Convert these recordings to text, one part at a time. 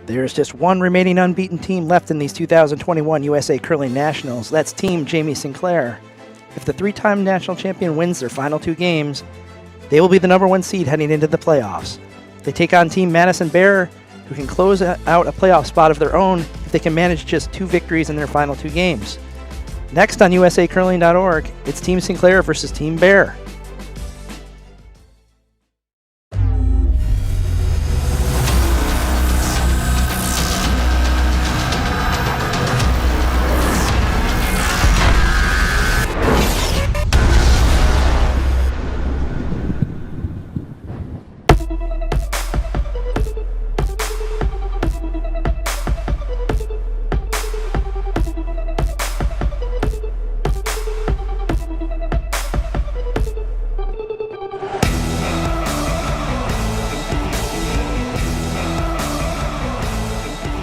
There's just one remaining unbeaten team left in these 2021 USA Curling Nationals. That's Team Jamie Sinclair. If the three-time national champion wins their final 2 games, they will be the #1 seed heading into the playoffs. They take on Team Madison Bear, who can close out a playoff spot of their own if they can manage just 2 victories in their final 2 games. Next on usacurling.org, it's Team Sinclair versus Team Bear.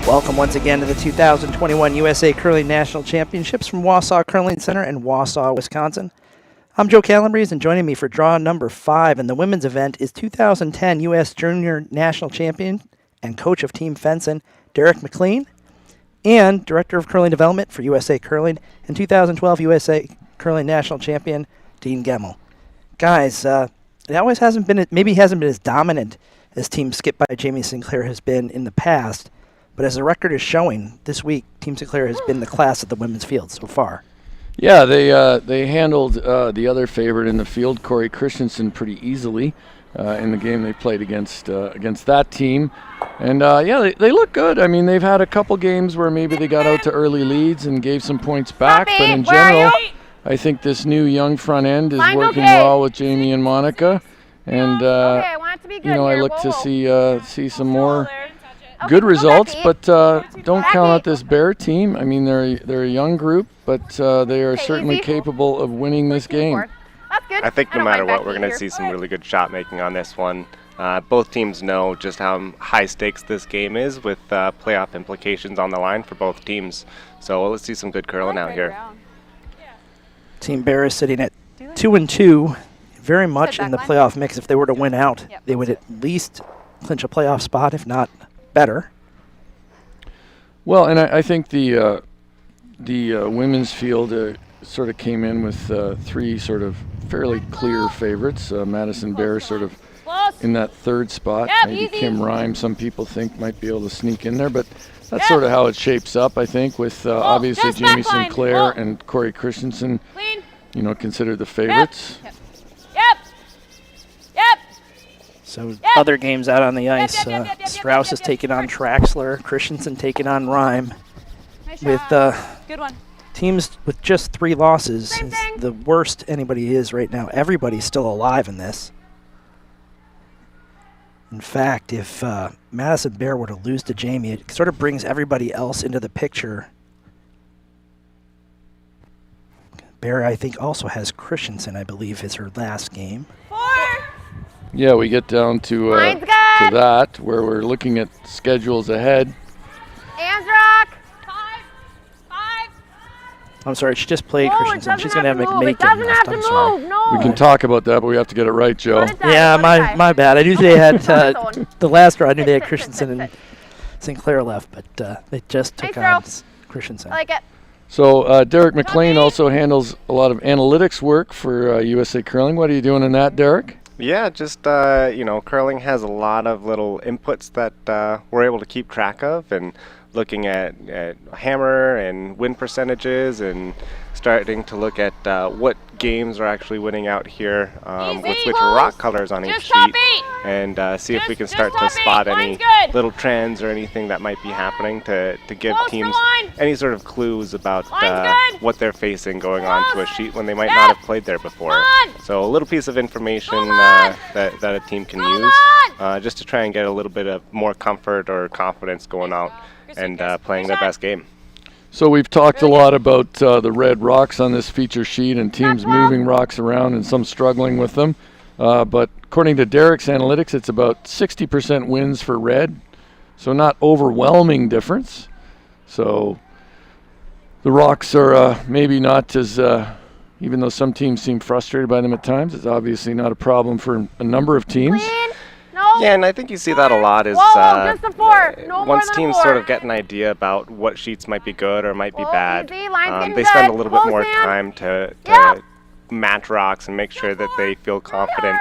Welcome once again to the 2021 USA Curling National Championships from Wausau Curling Center in Wausau, Wisconsin. I'm Joe Calabrese, and joining me for draw number 5 in the women's event is 2010 U.S. Junior National Champion and coach of Team Fenson, Derek McLean, and Director of Curling Development for USA Curling and 2012 USA Curling National Champion, Dean Gemmel. Guys, it always hasn't been as dominant as Team skipped by Jamie Sinclair has been in the past. But as the record is showing, this week, Team Sinclair has been the class of the women's field so far. Yeah, they handled the other favorite in the field, Corey Christensen, pretty easily in the game they played against that team. And, they look good. I mean, they've had a couple games where maybe they got out to early leads and gave some points back. But in general, I think this new young front end is working well with Jamie and Monica. And, I look to see some more good results, but don't count out this Bear team. I mean, they're a young group, but they are certainly capable of winning this game. That's good. I think no matter what, we're going to see some really good shot making on this one. Both teams know just how high stakes this game is, with playoff implications on the line for both teams. So let's see some good curling out here. Team Bear is sitting at 2-2, very much in the playoff mix. If they were to win out, they would at least clinch a playoff spot, if not better. Well, and I think the women's field sort of came in with 3 sort of fairly clear favorites. Madison Bear sort of in that 3rd spot. Maybe Kim Rhyme, some people think, might be able to sneak in there, but that's sort of how it shapes up, I think, with obviously Jamie Sinclair and Corey Christensen, considered the favorites. So other games out on the ice, Strauss is taking on Traxler, Christensen taking on Rhyme. With Good one. Teams with just 3 losses, is the worst anybody is right now. Everybody's still alive in this. In fact, if Madison Bear were to lose to Jamie, it sort of brings everybody else into the picture. Bear, I think, also has Christensen, I believe, is her last game. 4. Yeah, we get down to that, where we're looking at schedules ahead. Hands rock. 5. I'm sorry, she just played Christensen. She's going to have McMakin left. I'm sorry. No. We can talk about that, but we have to get it right, Joe. Yeah, my bad. I knew they had the last row. I knew they had Christensen and Sinclair left, but they just took on Christensen. I like it. So Derek McLean also handles a lot of analytics work for USA Curling. What are you doing in that, Derek? Yeah, just, curling has a lot of little inputs that we're able to keep track of, and looking at hammer and win percentages, and starting to look at what games are actually winning out here with which rock colors on each sheet, and see if we can start to spot any little trends or anything that might be happening to give teams any sort of clues about what they're facing going on to a sheet when they might not have played there before. So a little piece of information that a team can use just to try and get a little bit of more comfort or confidence going out and playing their best game. So we've talked a lot about the red rocks on this feature sheet and teams moving rocks around and some struggling with them. But according to Derek's analytics, it's about 60% wins for red, so not overwhelming difference. So the rocks are maybe not as, even though some teams seem frustrated by them at times, it's obviously not a problem for a number of teams. Yeah, and I think you see that a lot is Whoa, just a 4. No more once than a teams 4. sort of get an idea about what sheets might be good or might be Whoa, bad, easy, line's getting they spend a good. little bit Close more in. time to Yep. match rocks and make sure that they feel confident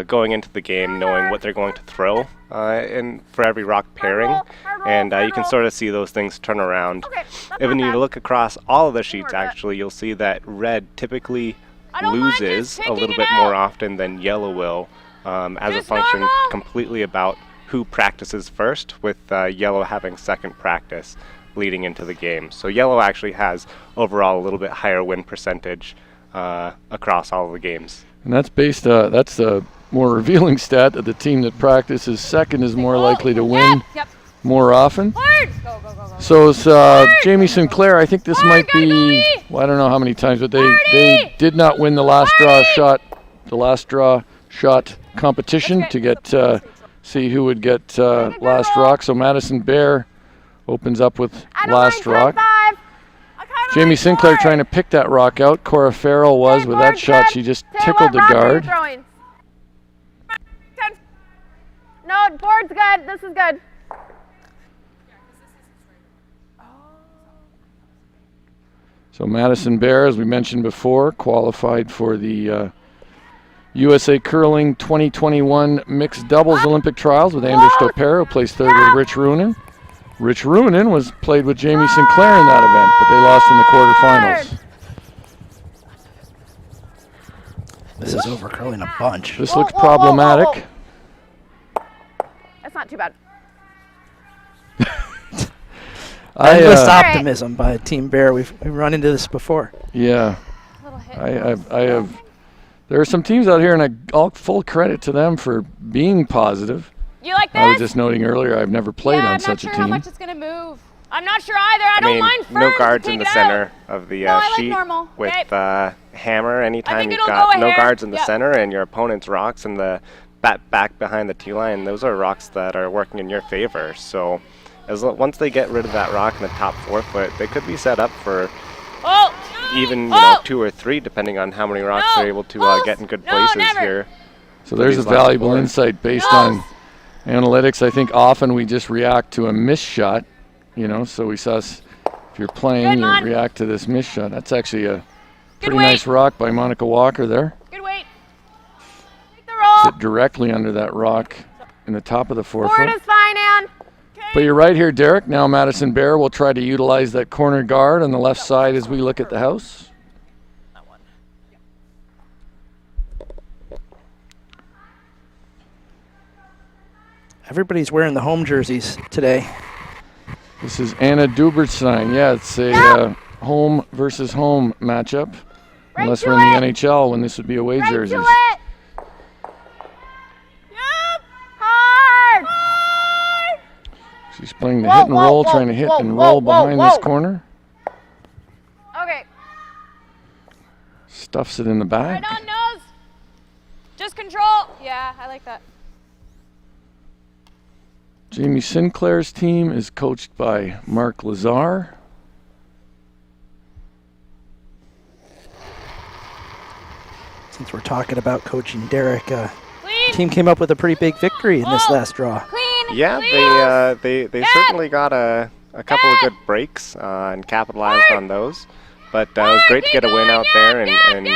going into the game, knowing what they're going to throw in for every rock pairing, and you can sort of see those things turn around. Okay, that's If not you bad. look across all of the sheets, work it. actually, you'll see that red typically I don't mind just loses a picking little it bit more out. often than yellow will, as a Just function normal. completely about who practices first, with yellow having second practice leading into the game. So yellow actually has overall a little bit higher win percentage across all of the games. And that's based. That's a more revealing stat that the team that practices second is more likely to win Yep. more often. Forward. Go, go, go, go. So it's Jamie Sinclair. I think this might be. Well, I don't know how many times, but they did not win the last draw shot. The last draw shot competition to get see who would get last rock. So Madison Bear opens up with I don't last mind, rock. 10-5. I kinda Jamie like Sinclair 4. trying to pick that rock out. Cora Farrell was Okay, with that board's shot. good. She just Say, tickled the what rock are you guard. throwing? 10. No, board's good. This is good. So Madison Bear, as we mentioned before, qualified for the USA Curling 2021 Mixed Doubles Olympic Trials with Anders Stopera, who placed third with Rich Ruonen. Rich Ruonen was played with Jamie Sinclair in that event, but they lost in the quarterfinals. This is over curling a bunch. This Whoa, looks whoa, whoa, whoa, problematic. whoa. That's not too bad. Endless I, optimism by Team Bear. We've run into this before. yeah, Little hit. I have. There are some teams out here, and all full credit to them for being positive. You like this? I was just noting earlier, I've never played yeah, on I'm such not sure a how team. much it's gonna move. I'm not sure either. I, I don't mean, mind no firms. guards in Take the it out. center of the No, I like sheet normal. with Okay. hammer. Anytime think you've it'll got go no here. guards in the Yep. center and your opponent's rocks in the back behind the tee line, those are rocks that are working in your favor. So once they get rid of that rock in the top 4 foot, they could be set up for Oh. even Oh. 2 or 3, depending on how many rocks No. they're able to Close. get in good No, places never. here. So there's a these last valuable four. insight based No. on analytics. I think often we just react to a missed shot, so we saw if you're playing, Good, you Mon. react to this missed shot. That's actually a pretty weight. nice rock by Monica Walker there. Good weight. Take the roll. Sit directly under that rock in the top of the Forward forefoot. is fine, Ann. But you're right here, Derek. Now Madison Bear will try to utilize that corner guard on the left side as we look at the house. Everybody's wearing the home jerseys today. This is Anna Duberstein. Yeah, it's a home versus home matchup. Right Unless to we're in the it. NHL when this would be away Right jerseys. to it. Yep. Hard. Hard. She's playing the Whoa, hit and whoa, roll, whoa, trying to hit whoa, and whoa, roll whoa, behind this whoa. corner. Okay. Stuffs it in the back. Right on nose. Just control. Yeah, I like that. Jamie Sinclair's team is coached by Mark Lazar. Since we're talking about coaching Derek, Clean. team came up with a pretty big victory in this Whoa. last draw. Clean. Yeah, Clean. they Gap. certainly got a couple of good breaks and capitalized on those. But it was great to get a win out there and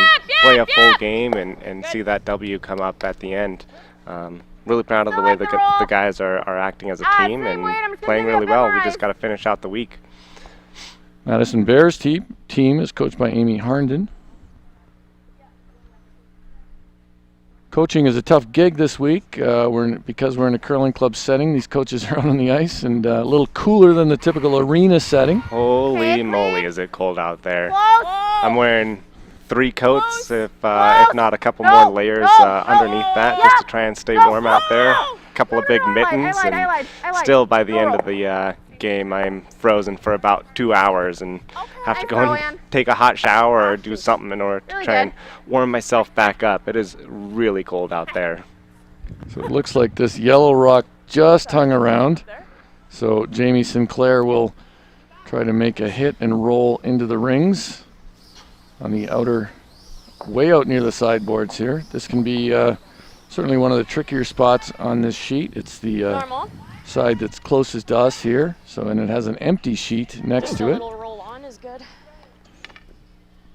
play a full game and see that W come up at the end. Really proud of the way the guys are acting as a team and playing really well. We just got to finish out the week. Madison Bears team is coached by Amy Harnden. Coaching is a tough gig this week. Because we're in a curling club setting, these coaches are out on the ice and a little cooler than the typical arena setting. Holy moly, is it cold out there. Close. I'm wearing 3 coats, if Close. not a couple No. more layers No. underneath that, Yeah. just to try and stay No. warm out there. No. A couple of big I lied, mittens, I and lied. still by the Go end roll. of the game, I'm frozen for about 2 hours and have to Nice go throw, and Ann. take a hot shower or do something in order to Really try good. and warm myself back up. It is really cold out there. So it looks like this yellow rock just hung around. So Jamie Sinclair will try to make a hit and roll into the rings on the outer, way out near the sideboards here. This can be Certainly one of the trickier spots on this sheet. It's the Normal. side that's closest to us here. So, and it has an empty sheet next Just to a it. little roll on is good.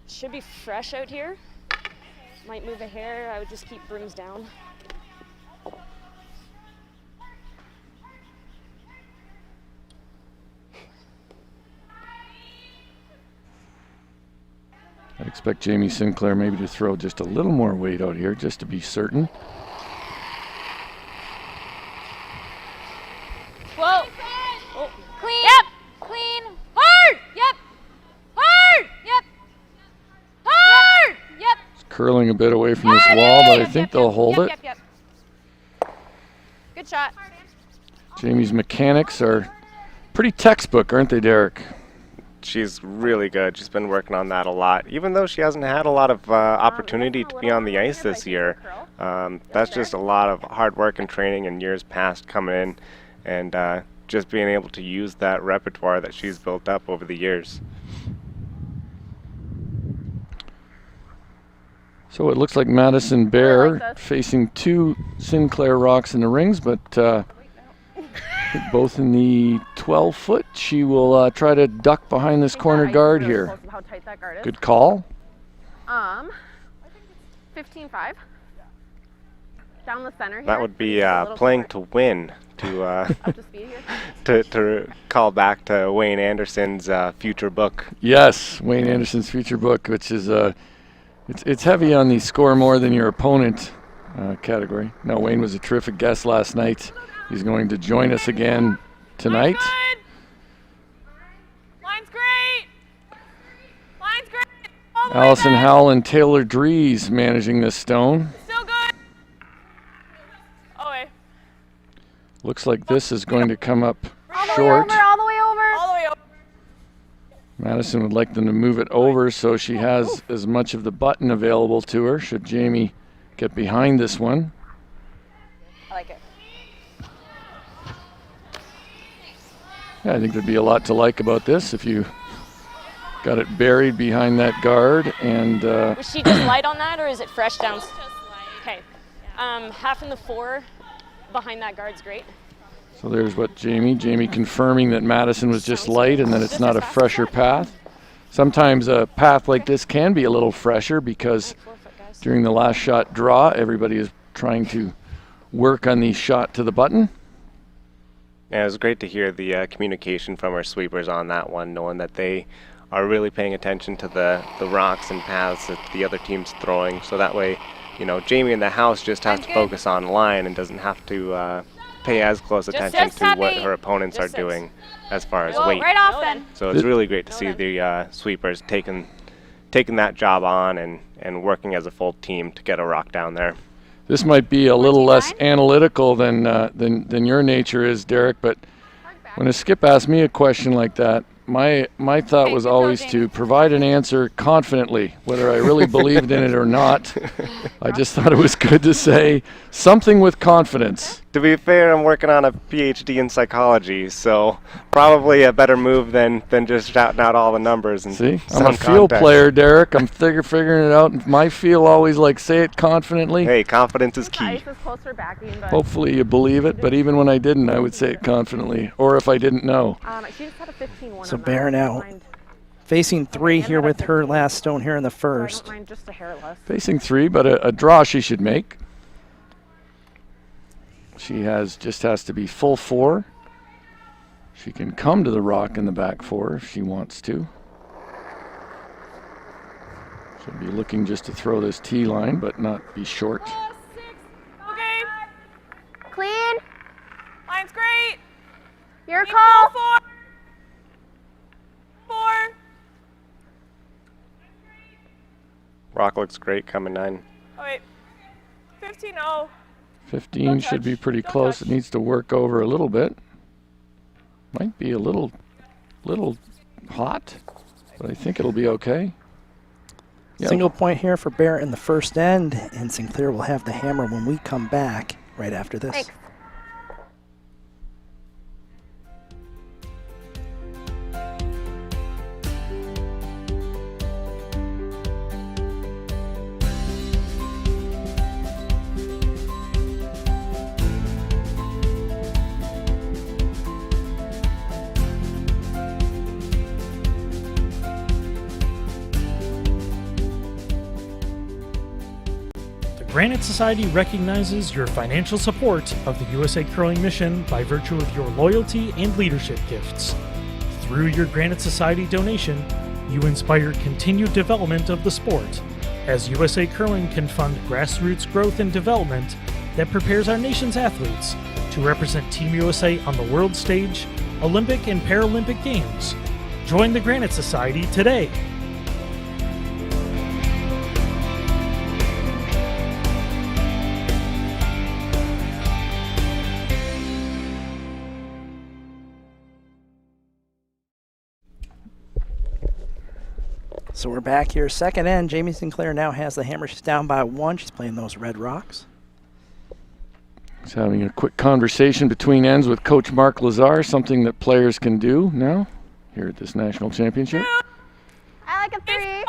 Should be fresh out here. Might move a hair. I would just keep brooms down. I'd expect Jamie Sinclair maybe to throw just a little more weight out here just to be certain. Whoa. Oh. Clean. Yep. Clean. Hard. Yep. Hard. Yep. Hard. Yep. It's curling a bit away from this wall, but I think they'll hold it. Yep. Good shot. Jamie's mechanics are pretty textbook, aren't they, Derek? She's really good. She's been working on that a lot, even though she hasn't had a lot of opportunity to be on the ice this year. That's just a lot of hard work and training in years past coming in, and just being able to use that repertoire that she's built up over the years. So it looks like Madison Bear facing two Sinclair rocks in the rings, but both in the 12-foot. She will try to duck behind this corner guard here. How tight that guard is. Good call. I think it's 15-5. Down the center here. That would be Just a little playing short. to win to Up to speed here. to call back to Wayne Anderson's future book. Yes, Wayne Anderson's future book, which is it's heavy on the score more than your opponent category. Now, Wayne was a terrific guest last night. He's going to join us again tonight. Line's great. Line's great. All the way Allison back. Howell and Taylor Dries managing this stone. Still good. Oh wait. Looks like this is going to come up All the way short. over. All the way over. All the way over. Madison would like them to move it over so she has as much of the button available to her should Jamie get behind this one. I like it. Yeah, I think there'd be a lot to like about this if you got it buried behind that guard and Was she just light on that, or is it fresh down? Okay. Half in the 4 behind that guard's great. so there's what Jamie confirming that Madison was just light and that it's not a fresher path. Sometimes a path like this can be a little fresher because 4 foot, guys. during the last shot draw, everybody is trying to work on the shot to the button. Yeah, it was great to hear the communication from our sweepers on that one, knowing that they are really paying attention to the rocks and paths that the other team's throwing. So that way, you know, Jamie in the house just has to focus on line and doesn't have to pay as close attention just to what happy. her opponents are Just six. doing as far as Whoa, weight. right off then. So it's really great to see the sweepers taking that job on and working as a full team to get a rock down there. This might be a little less analytical than your nature is, Derek, but when a skip asks me a question like that, my thought was always to provide an answer confidently, whether I really believed in it or not. I just thought it was good to say something with confidence. To be fair, I'm working on a PhD in psychology, so probably a better move than just shouting out all the numbers. And See, I'm some a field context. player, Derek. I'm figuring it out. And my feel always like say it confidently. Hey, confidence is The key. ice is closer backing, but Hopefully you believe it, but even when I didn't, I would say it confidently, or if I didn't know. she just had a 15-1. So on that. Bear now I don't mind- facing 3 here with her 15. last stone here in the so I first. don't mind just a hair less. Facing 3, but a draw she should make. She just has to be full 4. She can come to the rock in the back 4 if she wants to. She'll be looking just to throw this tee line, but not be short. Okay. Clean. Line's great. Your call. 4. Rock looks great coming 9. Oh wait. 15-0. 15 should be pretty close. It needs to work over a little bit. Might be a little hot, but I think it'll be okay. Yep. Single point here for Bear in the first end, and Sinclair will have the hammer when we come back right after this. Thanks. Granite Society recognizes your financial support of the USA Curling mission by virtue of your loyalty and leadership gifts. Through your Granite Society donation, you inspire continued development of the sport, as USA Curling can fund grassroots growth and development that prepares our nation's athletes to represent Team USA on the world stage, Olympic and Paralympic Games. Join the Granite Society today. So we're back here, second end. Jamie Sinclair now has the hammer. She's down by 1. She's playing those red rocks. He's having a quick conversation between ends with Coach Mark Lazar, something that players can do now here at this national championship. I like a 3.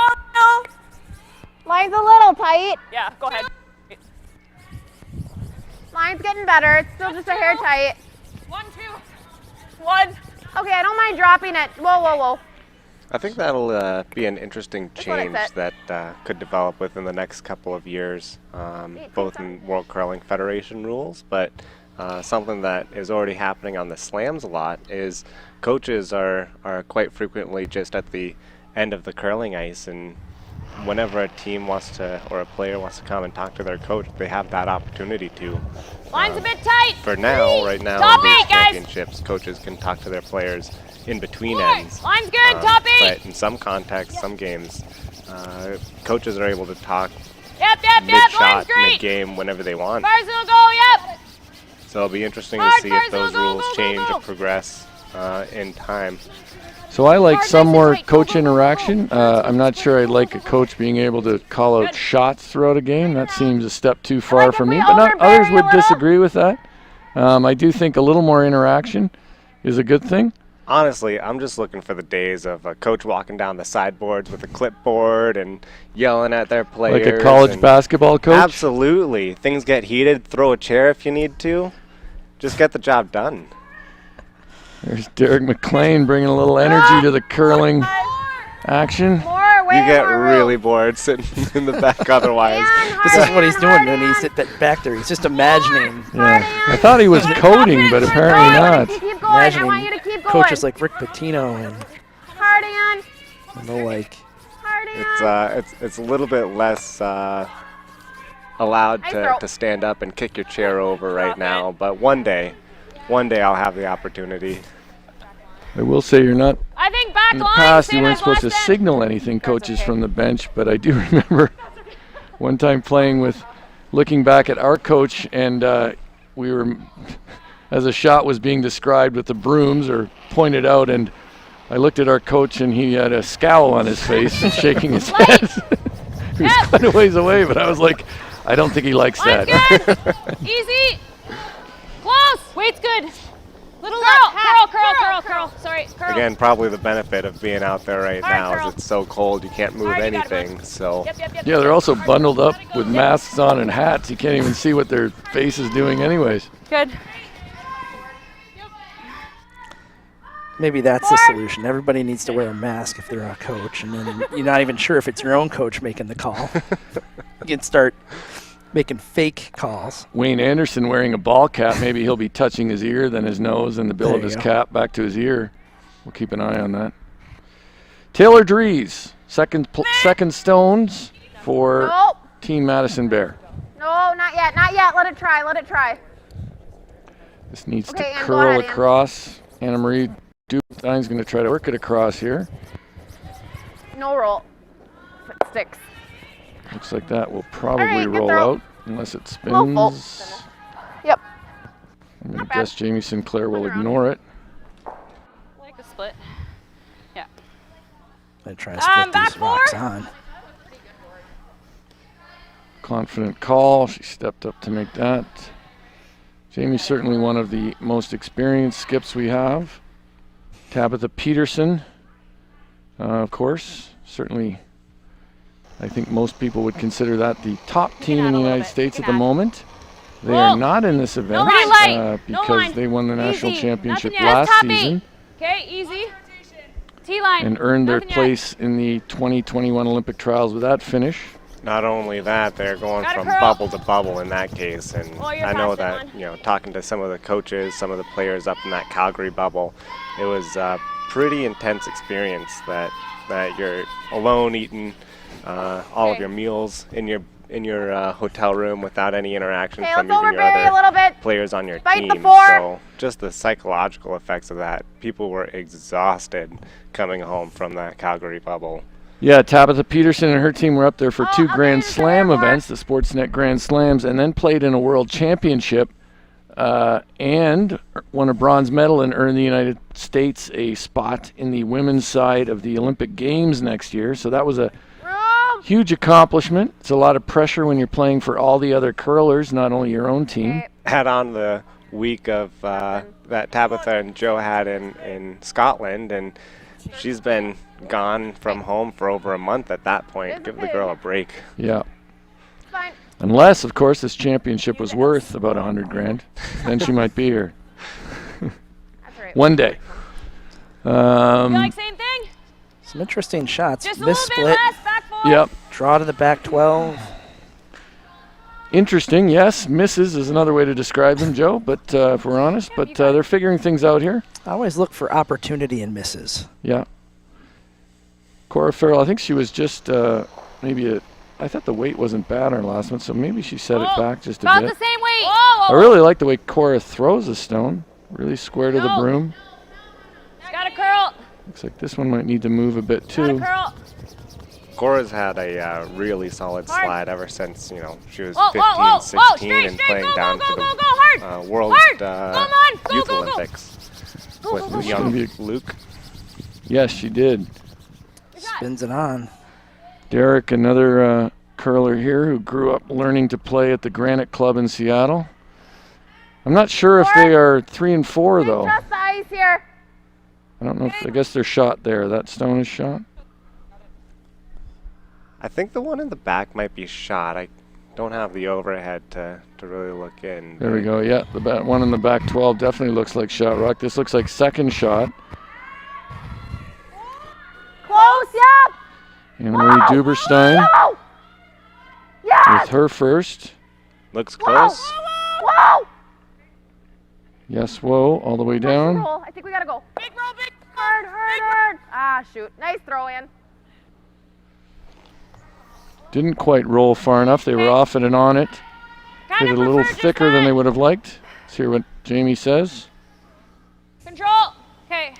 Line's a little tight. Yeah, go ahead. Line's getting better. It's still just a hair tight. 1, 2. 1. Okay, I don't mind dropping it. Whoa, whoa, whoa. I think that'll be an interesting That's what it change said. that could develop within the next couple of years, both in World Curling Federation rules, but something that is already happening on the slams a lot is coaches are quite frequently just at the end of the curling ice, and whenever a team wants to, or a player wants to come and talk to their coach, they have that opportunity to. Line's a bit tight. For now, right now, Top in these 8, guys. championships, coaches can talk to their players in between Four. ends. Line's good, top 8. But in some contexts, some games, coaches are able to talk Yep, line's mid-shot, great. mid-game, whenever they want. Bars will go, yep. So it'll be interesting Hard to see if bars those will go, rules go, go, change go. or progress in time. So I like Hard some nice and more tight. Go, coach go, go, go, interaction. go. I'm not sure I'd like a coach being able to call out Good. shots throughout a game. That seems a step too far like for if me, we but not, overbury others a would little. disagree with that. I do think a little more interaction is a good thing. Honestly, I'm just looking for the days of a coach walking down the sideboards with a clipboard and yelling at their players. Like a college and basketball coach. Absolutely. Things get heated, throw a chair if you need to. Just get the job done. There's Derek McLean bringing a little energy to the curling action. More, way You get more really room. bored sitting in the back otherwise. And This is hard what he's hand, doing hard when he's hand. at back there. He's just imagining. Yeah. I thought he was coding, but apparently not. Keep going. I Imagining want you to keep going. coaches like Rick Pitino and Hard hand. the like. Hard hand. It's a little bit less allowed Nice to throw. stand up and kick your chair over right now, but one day I'll have the opportunity. I will say you're not. I think back In the line, past, you same weren't as supposed to last end. signal anything, coaches from the bench, but I do remember one time playing with, looking back at our coach, and we were, as a shot was being described with the brooms or pointed out, and I looked at our coach, and he had a scowl on his face and shaking his head. He was Yep. quite a ways away, but I was like, I don't think he likes Line's that. good. Easy. Close. Weight's good. Little Curl, left. curl, Curl. Sorry, curl. Again, probably the benefit of being out there right Hard now curl. is it's so cold you can't move Hard, you got it, anything. So Yep. Yeah, they're also bundled up with masks on and hats. You can't even see what their face is doing anyways. Good. Maybe that's the solution. Everybody needs to wear a mask if they're a coach, and then you're not even sure if it's your own coach making the call. You can start making fake calls. Wayne Anderson wearing a ball cap, maybe he'll be touching his ear, then his nose, and the bill There of you his go. cap back to his ear. We'll keep an eye on that. Taylor Dries, second stones for Nope. Team Madison Bear. No, not yet. Not yet. Let it try. This needs Okay, to Ann, go curl ahead, Ann. across. Anna Marie Duptine's going to try to work it across here. No roll. If it sticks. Looks like that will probably right, good roll throw. out unless it Low fault. spins. Yep. I'm going Not to bad. guess Jamie Sinclair will Turn around. ignore it. Like a split. Yeah. I try to split back these rocks four. on. Confident call. She stepped up to make that. Jamie's certainly one of the most experienced skips we have. Tabitha Peterson, of course, certainly. I think most people would consider that the top team add in the a little United bit. States You at can the add. moment. They Whoa. are not in this event line. No because line. they won the national Easy. championship Nothing yet. last Top season 8. Okay, easy. T-line. and earned their Nothing yet. place in the 2021 Olympic trials with that finish. Not only that, they're going Got a from curl. bubble to bubble in that case, and Oh, you're I know fast, that Dylan. talking to some of the coaches, some of the players up in that Calgary bubble, it was a pretty intense experience. That you're alone eating all of Okay. your meals in your hotel room without any interaction Okay, from let's even your overbury a other little bit. players on your Fight the team. four. So just the psychological effects of that, people were exhausted coming home from that Calgary bubble. Yeah, Tabitha Peterson and her team were up there for Oh, 2 up Grand there, Slam there, Mark. events, the Sportsnet Grand Slams, and then played in a World Championship and won a bronze medal and earned the United States a spot in the women's side of the Olympic Games next year. So that was a Room. huge accomplishment. It's a lot of pressure when you're playing for all the other curlers, not only your own team. Okay. Had on the week of that Tabitha and Joe had in Scotland, and she's been gone from home for over a month at that point. Give the girl a break. Yeah. Fine. Unless, of course, this championship was worth about 100 grand. Then she might be here That's right. one day. You like same thing? Some interesting shots. Just a Miss little bit split, less, back 4. Yep. draw to the back 12. Interesting, yes. Misses is another way to describe them, Joe, but if we're honest. But they're figuring things out here. I always look for opportunity in misses. Yeah. Cora Farrell, I think she was just I thought the weight wasn't bad on her last one, so maybe she set it back just a About bit. the same weight. Whoa, I whoa. really like the way Cora throws a stone. Really square to the No. broom. Got a curl. Looks like this one might need to move a bit Got a too. curl. Cora's had a really solid Hard. slide ever since she was Whoa, 15, whoa, whoa, 16, whoa, straight, and straight, playing go, down go, to go, the go, hard. World Hard. Come on, go, Youth go, go. Olympics Go, with go, go, go. young Be- Luke. Yes, she did. Spins it on. Derek, another curler here who grew up learning to play at the Granite Club in Seattle. I'm not sure if they are 3 and 4 though. Just the ice here. I don't know if I guess they're shot there. That stone is shot. I think the one in the back might be shot. I don't have the overhead to really look in. There we go. Yeah, the one in the back 12 definitely looks like shot rock. This looks like second shot. Close, yep. Anna Marie Duberstein Whoa. Yes. with her first. Looks close. Whoa. Yes, whoa, all the way down. Roll. I think we gotta go. Big roll, big. Hard, hard, hard. Ah, shoot. Nice throw in. Didn't quite roll far enough. They were off it and on it. Hit it a little thicker than they would have liked. Let's hear what Jamie says. Control. Okay.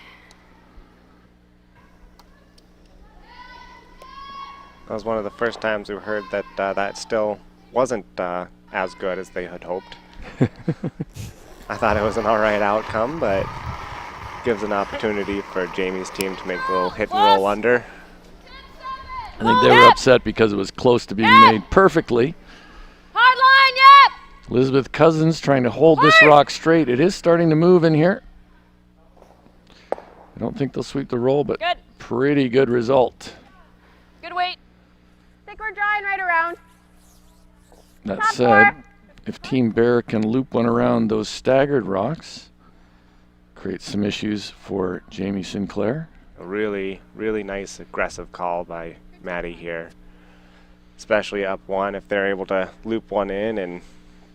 That was one of the first times we heard that that still wasn't as good as they had hoped. I thought it was an all right outcome, but gives an opportunity for Jamie's team to make a little hit and roll under. I think they were upset because it was close to being made perfectly. Hard line, yep. Elizabeth Cousins trying to hold this rock straight. It is starting to move in here. I don't think they'll sweep the roll, but Good. pretty good result. Good weight. I think we're drawing right around. That Top said, four. if Team Bear can loop one around those staggered rocks, creates some issues for Jamie Sinclair. A really, really nice aggressive call by Maddie here. Especially up one, if they're able to loop one in and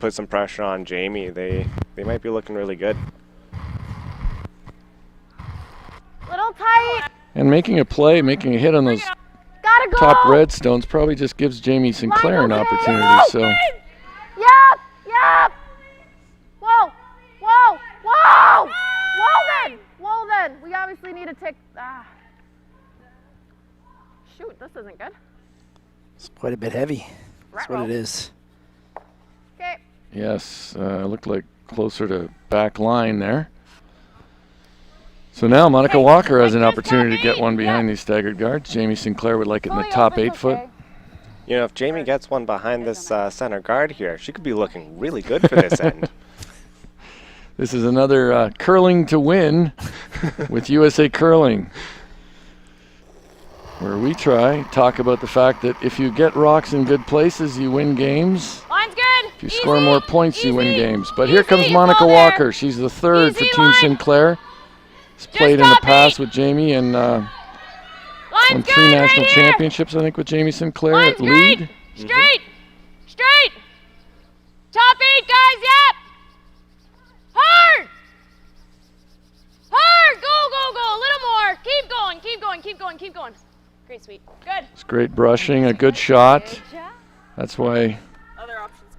put some pressure on Jamie, they might be looking really good. Little tight. And making a play, making a hit on those Gotta go. top red stones probably just gives Jamie Sinclair an Line over opportunity. there. So Yep. Yep. Whoa. Whoa. Whoa. Whoa then. Whoa then. We obviously need to take. Shoot, this isn't good. It's quite a bit heavy. That's what it is. Okay. yes, looked like closer to back line there. So now Monica Walker has an opportunity to get one behind these staggered guards. Jamie Sinclair would like it in the top 8 foot. You know, if Jamie gets one behind this center guard here, she could be looking really good for this end. This is another curling to win with USA Curling, where we talk about the fact that if you get rocks in good places, you win games. Line's good. If you score more points, you win games. But here comes Monica Walker. She's the third for Team Sinclair. She's played in the past with Jamie and won 3 national championships, I think, with Jamie Sinclair at lead. Straight! Straight! Top 8, guys, yep! Hard! Hard! Go! A little more. Keep going. Great, sweet. Good. It's great brushing, a good shot. That's why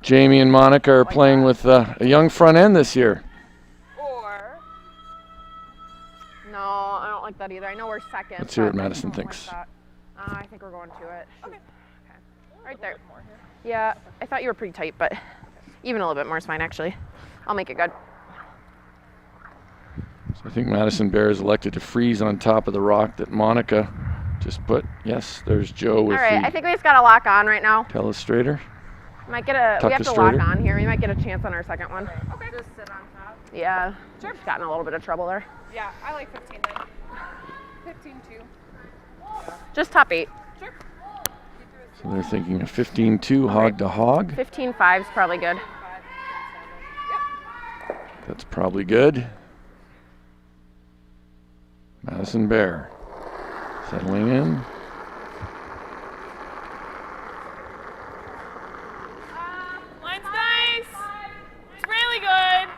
Jamie and Monica are playing with a young front end this year. Or. No, I don't like that either. I know we're second. Let's hear what but I Madison don't thinks. Like that. I think we're going to it. Okay. Right there. Yeah, I thought you were pretty tight, but even a little bit more is fine, actually. I'll make it good. So I think Madison Bear is elected to freeze on top of the rock that Monica just put. Yes, there's Joe with All right, the I think we just got to lock on right now. telestrator. Might get a. We have to Tuck-a-strator. lock on here. We might get a chance on our second one. Okay. Just sit on top. Yeah. Sure. Just got in a little bit of trouble there. Yeah, I like 15 then. 15-2. Just top 8. Sure. So they're thinking a 15-2 hog to hog. 15-5 is probably good. That's probably good. Madison Bear settling in. Line's nice. It's really good.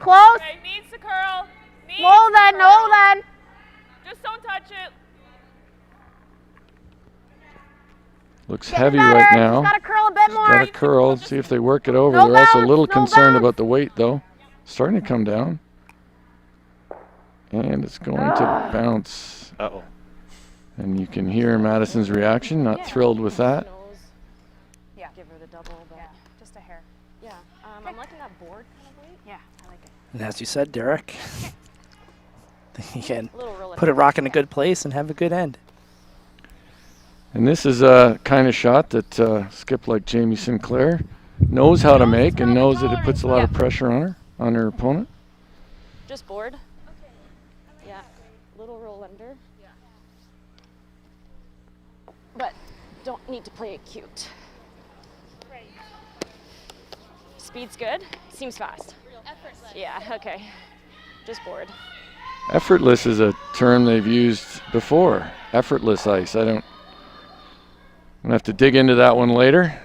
Close. Okay, needs to curl. Needs Low to then. curl. No then. Just don't touch it. Looks Getting heavy better. right now. Just got to curl a bit more. Got to curl, see if they work it over. No They're also a bounce, little no concerned bounce. about the weight, though. Starting to come down. And it's going to bounce. Uh-oh. And you can hear Madison's reaction, not thrilled with that. Yeah. Give her the double, but Just a hair. yeah. I'm liking that board kind of weight. Yeah, I like it. And as you said, Derek, you can A little roll put a rock in a good place and have a good end. And this is a kind of shot that Skip, like Jamie Sinclair, knows how to make and knows that it puts a lot of pressure on her opponent. Just board. Yeah. Little roll under. Yeah. But don't need to play it cute. Speed's good. Seems fast. Yeah. Okay. Just board. Effortless is a term they've used before. Effortless ice. I'm gonna have to dig into that one later.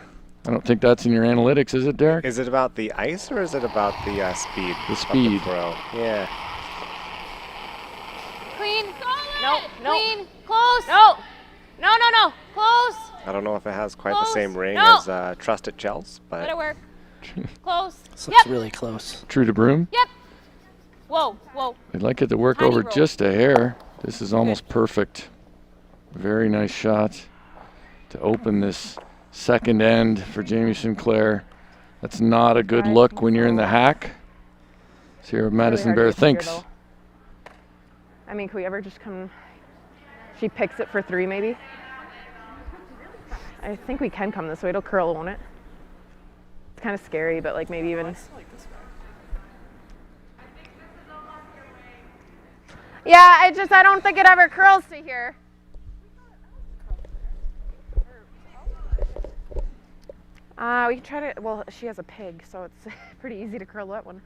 I don't think that's in your analytics, is it, Derek? Is it about the ice or is it about the speed? The of speed. throw? Yeah. Clean. No. Clean. Close. No. Close. I don't know if it has quite the Close. same ring No. as Trust It Chels, Let it but work. Close. This looks Yep. really close. True to broom. Yep. Whoa. I'd like it to work Tiny over roll. just a hair. This is almost perfect. Very nice shot to open this second end for Jamie Sinclair. That's not a good look when you're in the hack. Let's hear what Madison hard to Bear get to here, thinks. though. I mean, can we ever just come? She picks it for 3, maybe. I think we can come this way. It'll curl, won't it? It's kind of scary, but like maybe even. Yeah, I don't think it ever curls to here. We can try to. Well, she has a pig, so it's pretty easy to curl that one.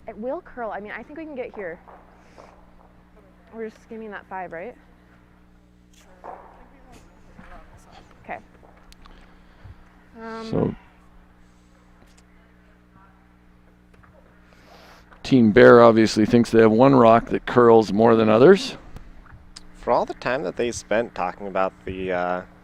It will curl. I mean, I think we can get here. We're just skimming that 5, right? Okay. So Team Bear obviously thinks they have one rock that curls more than others. for all the time that they spent talking about the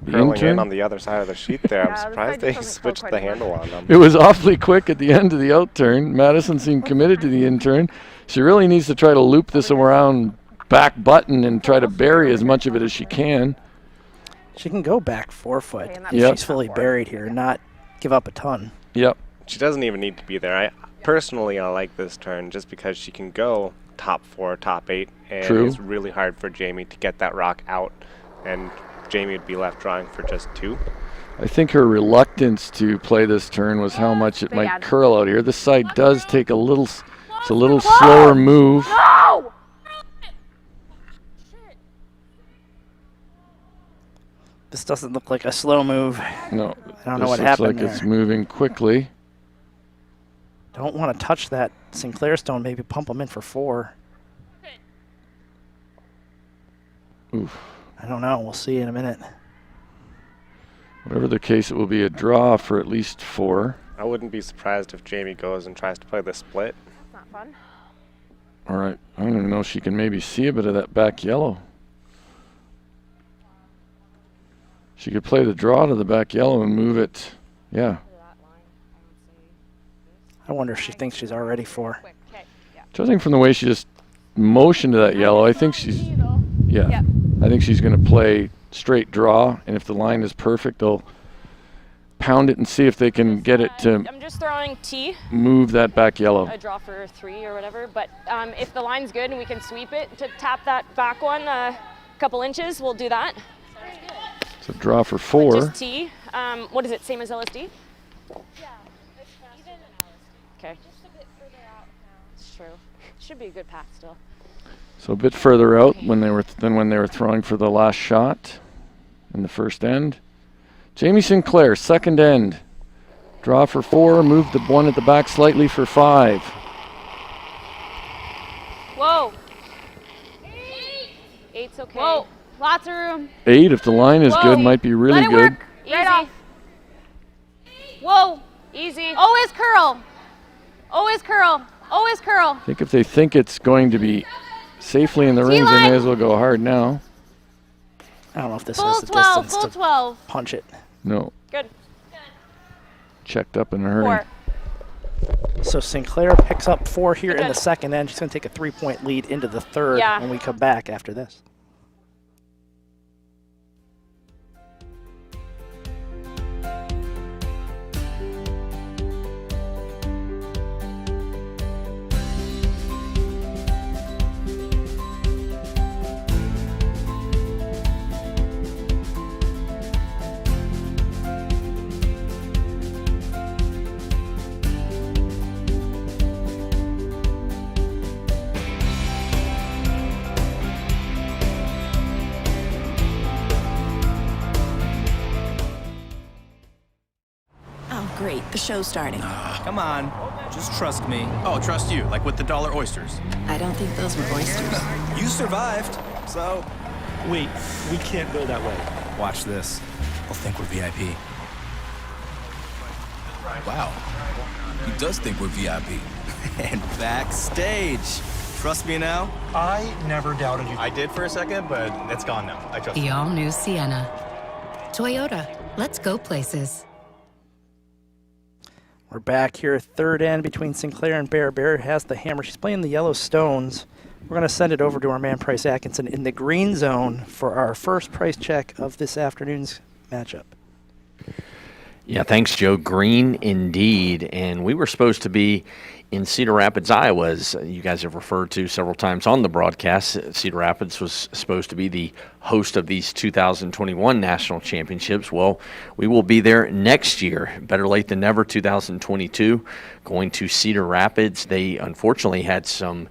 curling intern? in on the other side of the sheet there, Yeah, I'm the surprised side they just doesn't curl switched quite the as much. handle on them. It was awfully quick at the end of the outturn. Madison seemed committed to the in-turn. She really needs to try to loop this around back button and try to bury as much of it as she can. She can go back 4 foot Okay, and if that's Yep. she's fully buried here, not give up a ton. Yep. She doesn't even need to be there. I like this turn just because she can go top 4, top 8, and True. it's really hard for Jamie to get that rock out, and Jamie would be left drawing for just 2. I think her reluctance to play this turn was how much it might Bad. curl out here. This side does take a little, it's a little slower move. No! This doesn't look like a slow move. No, I don't know this what looks happened like it's there. moving quickly. Don't want to touch that Sinclair stone. Maybe pump them in for 4. Oof. I don't know. We'll see in a minute. Whatever the case, it will be a draw for at least 4. I wouldn't be surprised if Jamie goes and tries to play the split. That's not fun. All right. I don't even know if she can maybe see a bit of that back yellow. She could play the draw to the back yellow and move it. Yeah. I wonder if she thinks she's already 4. Judging from the way she just motioned to that yellow, I think she's, yeah. I think she's going to play straight draw, and if the line is perfect, they'll pound it and see if they can get it to I'm just throwing T, move that back yellow. a draw for 3 or whatever, but if the line's good and we can sweep it to tap that back one a couple inches, we'll do that. So draw for 4. Just T. What is it, same as LSD? Yeah, it's even Okay, just a bit further out now. it's true. Should be a good path still. So a bit further out than when they were throwing for the last shot in the first end. Jamie Sinclair, second end. Draw for 4, move the one at the back slightly for 5. Whoa. 8's okay. Whoa, lots of room. 8, if the line is Whoa. good, might be really Let it good. work. Easy. Right off. Whoa. Easy. Always curl. Always curl. Always curl. I think if they think it's going to be safely in the rings, they may as well go hard now. I don't know if this Full has the 12, distance full to 12. punch it. No, Good. checked up in a hurry. 4. So Sinclair picks up 4 here in Good. the second end. She's going to take a 3-point lead into the third Yeah. when we come back after this. Oh, great. The show's starting. Come on, just trust me. Oh, trust you, like with the dollar oysters. I don't think those were oysters. You survived, so Wait, we can't go that way. watch this. They'll think we're VIP. Wow, he does think we're VIP. And backstage. Trust me now? I never doubted you. I did for a second, but it's gone now. I trust The you. all-new Sienna. Toyota, let's go places. We're back here, third end between Sinclair and Bear. Bear has the hammer. She's playing the yellow stones. We're going to send it over to our man, Price Atkinson, in the green zone for our first price check of this afternoon's matchup. Yeah, thanks, Joe. Green indeed. And we were supposed to be in Cedar Rapids, Iowa, as you guys have referred to several times on the broadcast. Cedar Rapids was supposed to be the host of these 2021 national championships. Well, we will be there next year. Better late than never, 2022, going to Cedar Rapids. They unfortunately had some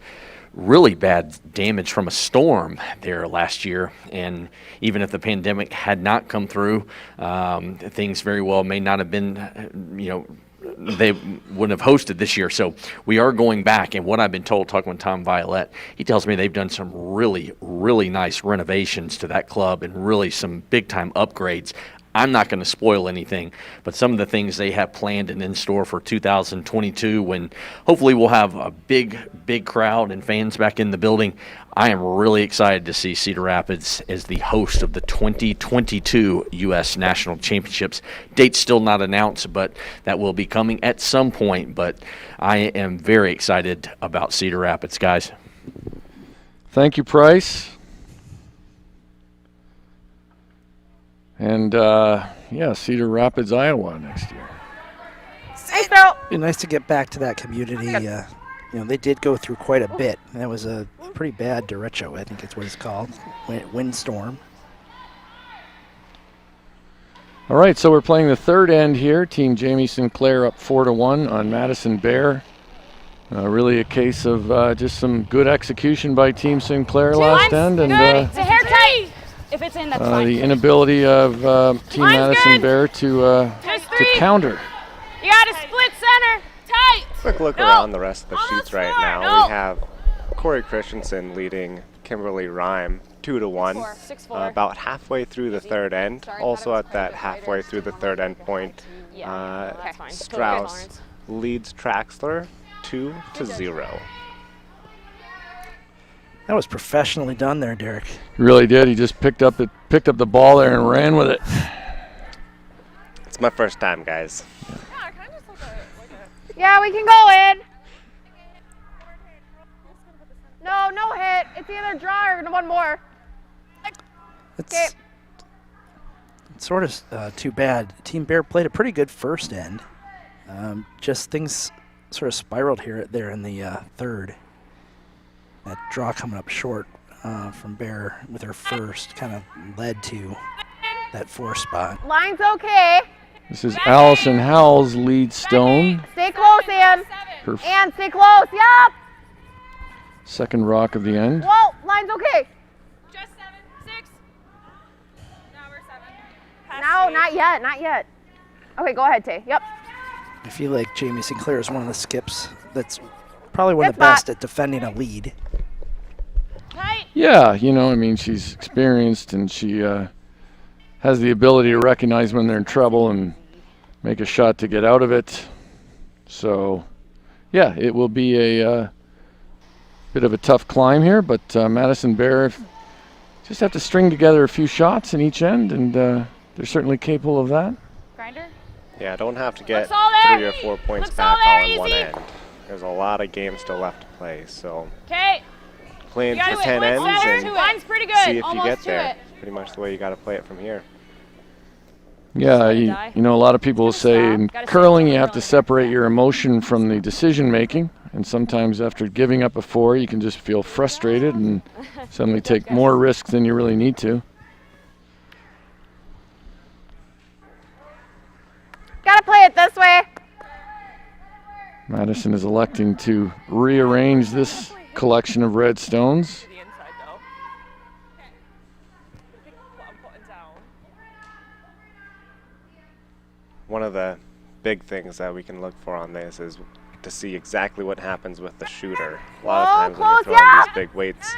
really bad damage from a storm there last year, and even if the pandemic had not come through, things very well may not have been, they wouldn't have hosted this year. So we are going back, and what I've been told, talking with Tom Violette, he tells me they've done some really, really nice renovations to that club and really some big-time upgrades. I'm not going to spoil anything, but some of the things they have planned and in store for 2022, when hopefully we'll have a big crowd and fans back in the building. I am really excited to see Cedar Rapids as the host of the 2022 U.S. National Championships. Date's still not announced, but that will be coming at some point. But I am very excited about Cedar Rapids, guys. Thank you, Price. And, Cedar Rapids, Iowa next year. It'd be nice to get back to that community. They did go through quite a bit. That was a pretty bad derecho, I think it's what it's called, windstorm. All right, so we're playing the third end here. Team Jamie Sinclair up 4-1 on Madison Bear. Really a case of just some good execution by Team Sinclair last end, and It's a hair tight. If it's in, that's fine. the inability of Team Line's Madison good. Bear to counter. You got to split center. Tight. Quick look around the rest of the sheets right now. We have Corey Christensen leading Kimberly Rhyme 2-1. 6-4. About halfway through the third end. Also at that halfway through the third end point, Strauss leads Traxler 2-0. That was professionally done there, Derek. He really did. He just picked up the ball there and ran with it. It's my first time, guys. Yeah, we can go in. No hit. It's either draw or one more. It's sort of too bad. Team Bear played a pretty good first end. Just things sort of spiraled there in the third. That draw coming up short from Bear with her first kind of led to that 4 spot. Line's okay. This is Allison Howell's lead stone. Stay close, Ann. Ann, stay close. Yep. Second rock of the end. Whoa, line's okay. Just 7, 6. Now we're 7. No, not yet. Okay, go ahead, Tay. Yep. I feel like Jamie Sinclair is one of the skips that's probably one of the best at defending a lead. Yeah, I mean, she's experienced and she has the ability to recognize when they're in trouble and make a shot to get out of it. So, yeah, it will be a bit of a tough climb here, but Madison Bear just have to string together a few shots in each end, and they're certainly capable of that. Grinder? Yeah, don't have to get 3 or 4 points Looks back all there, all in one easy. end. There's a lot of games still left to play, so Okay. playing for 10 ends and Line's pretty good. see if Almost you get to there. it. Pretty much the way you got to play it from here. Yeah, you know, a lot of people say in curling you have to separate your emotion from the decision making, and sometimes after giving up a 4 you can just feel frustrated and suddenly take more risk than you really need to. Gotta play it this way. Madison is electing to rearrange this collection of red stones. One of the big things that we can look for on this is to see exactly what happens with the shooter. A lot of times when you're throwing these big weights,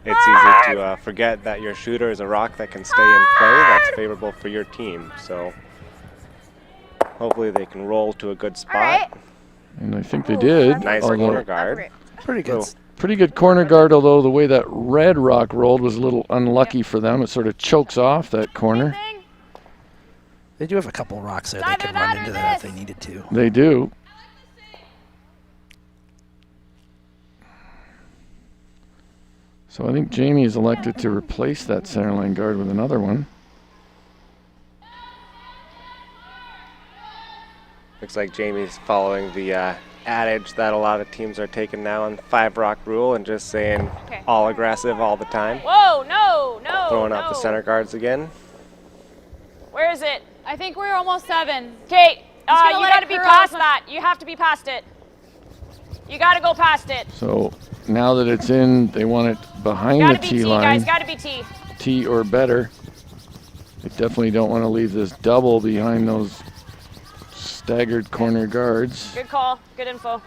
it's easy to forget that your shooter is a rock that can stay in play that's favorable for your team. So hopefully they can roll to a good spot. And I think they did. Nice corner guard. Pretty good. Pretty good corner guard, although the way that red rock rolled was a little unlucky for them. It sort of chokes off that corner. They do have a couple of rocks there. They could run into that if they needed to. They do. So I think Jamie is elected to replace that centerline guard with another one. Looks like Jamie's following the adage that a lot of teams are taking now on 5 rock rule and just saying all aggressive all the time. Whoa, no. Throwing out the center guards again. Where is it? I think we're almost 7. Okay, you gonna let got to it be curl past some- that. You have to be past it. You got to go past it. So now that it's in, they want it behind Got the to be tee T, line. guys. Got to be T. T or better. They definitely don't want to leave this double behind those staggered corner guards. Good call. Good info.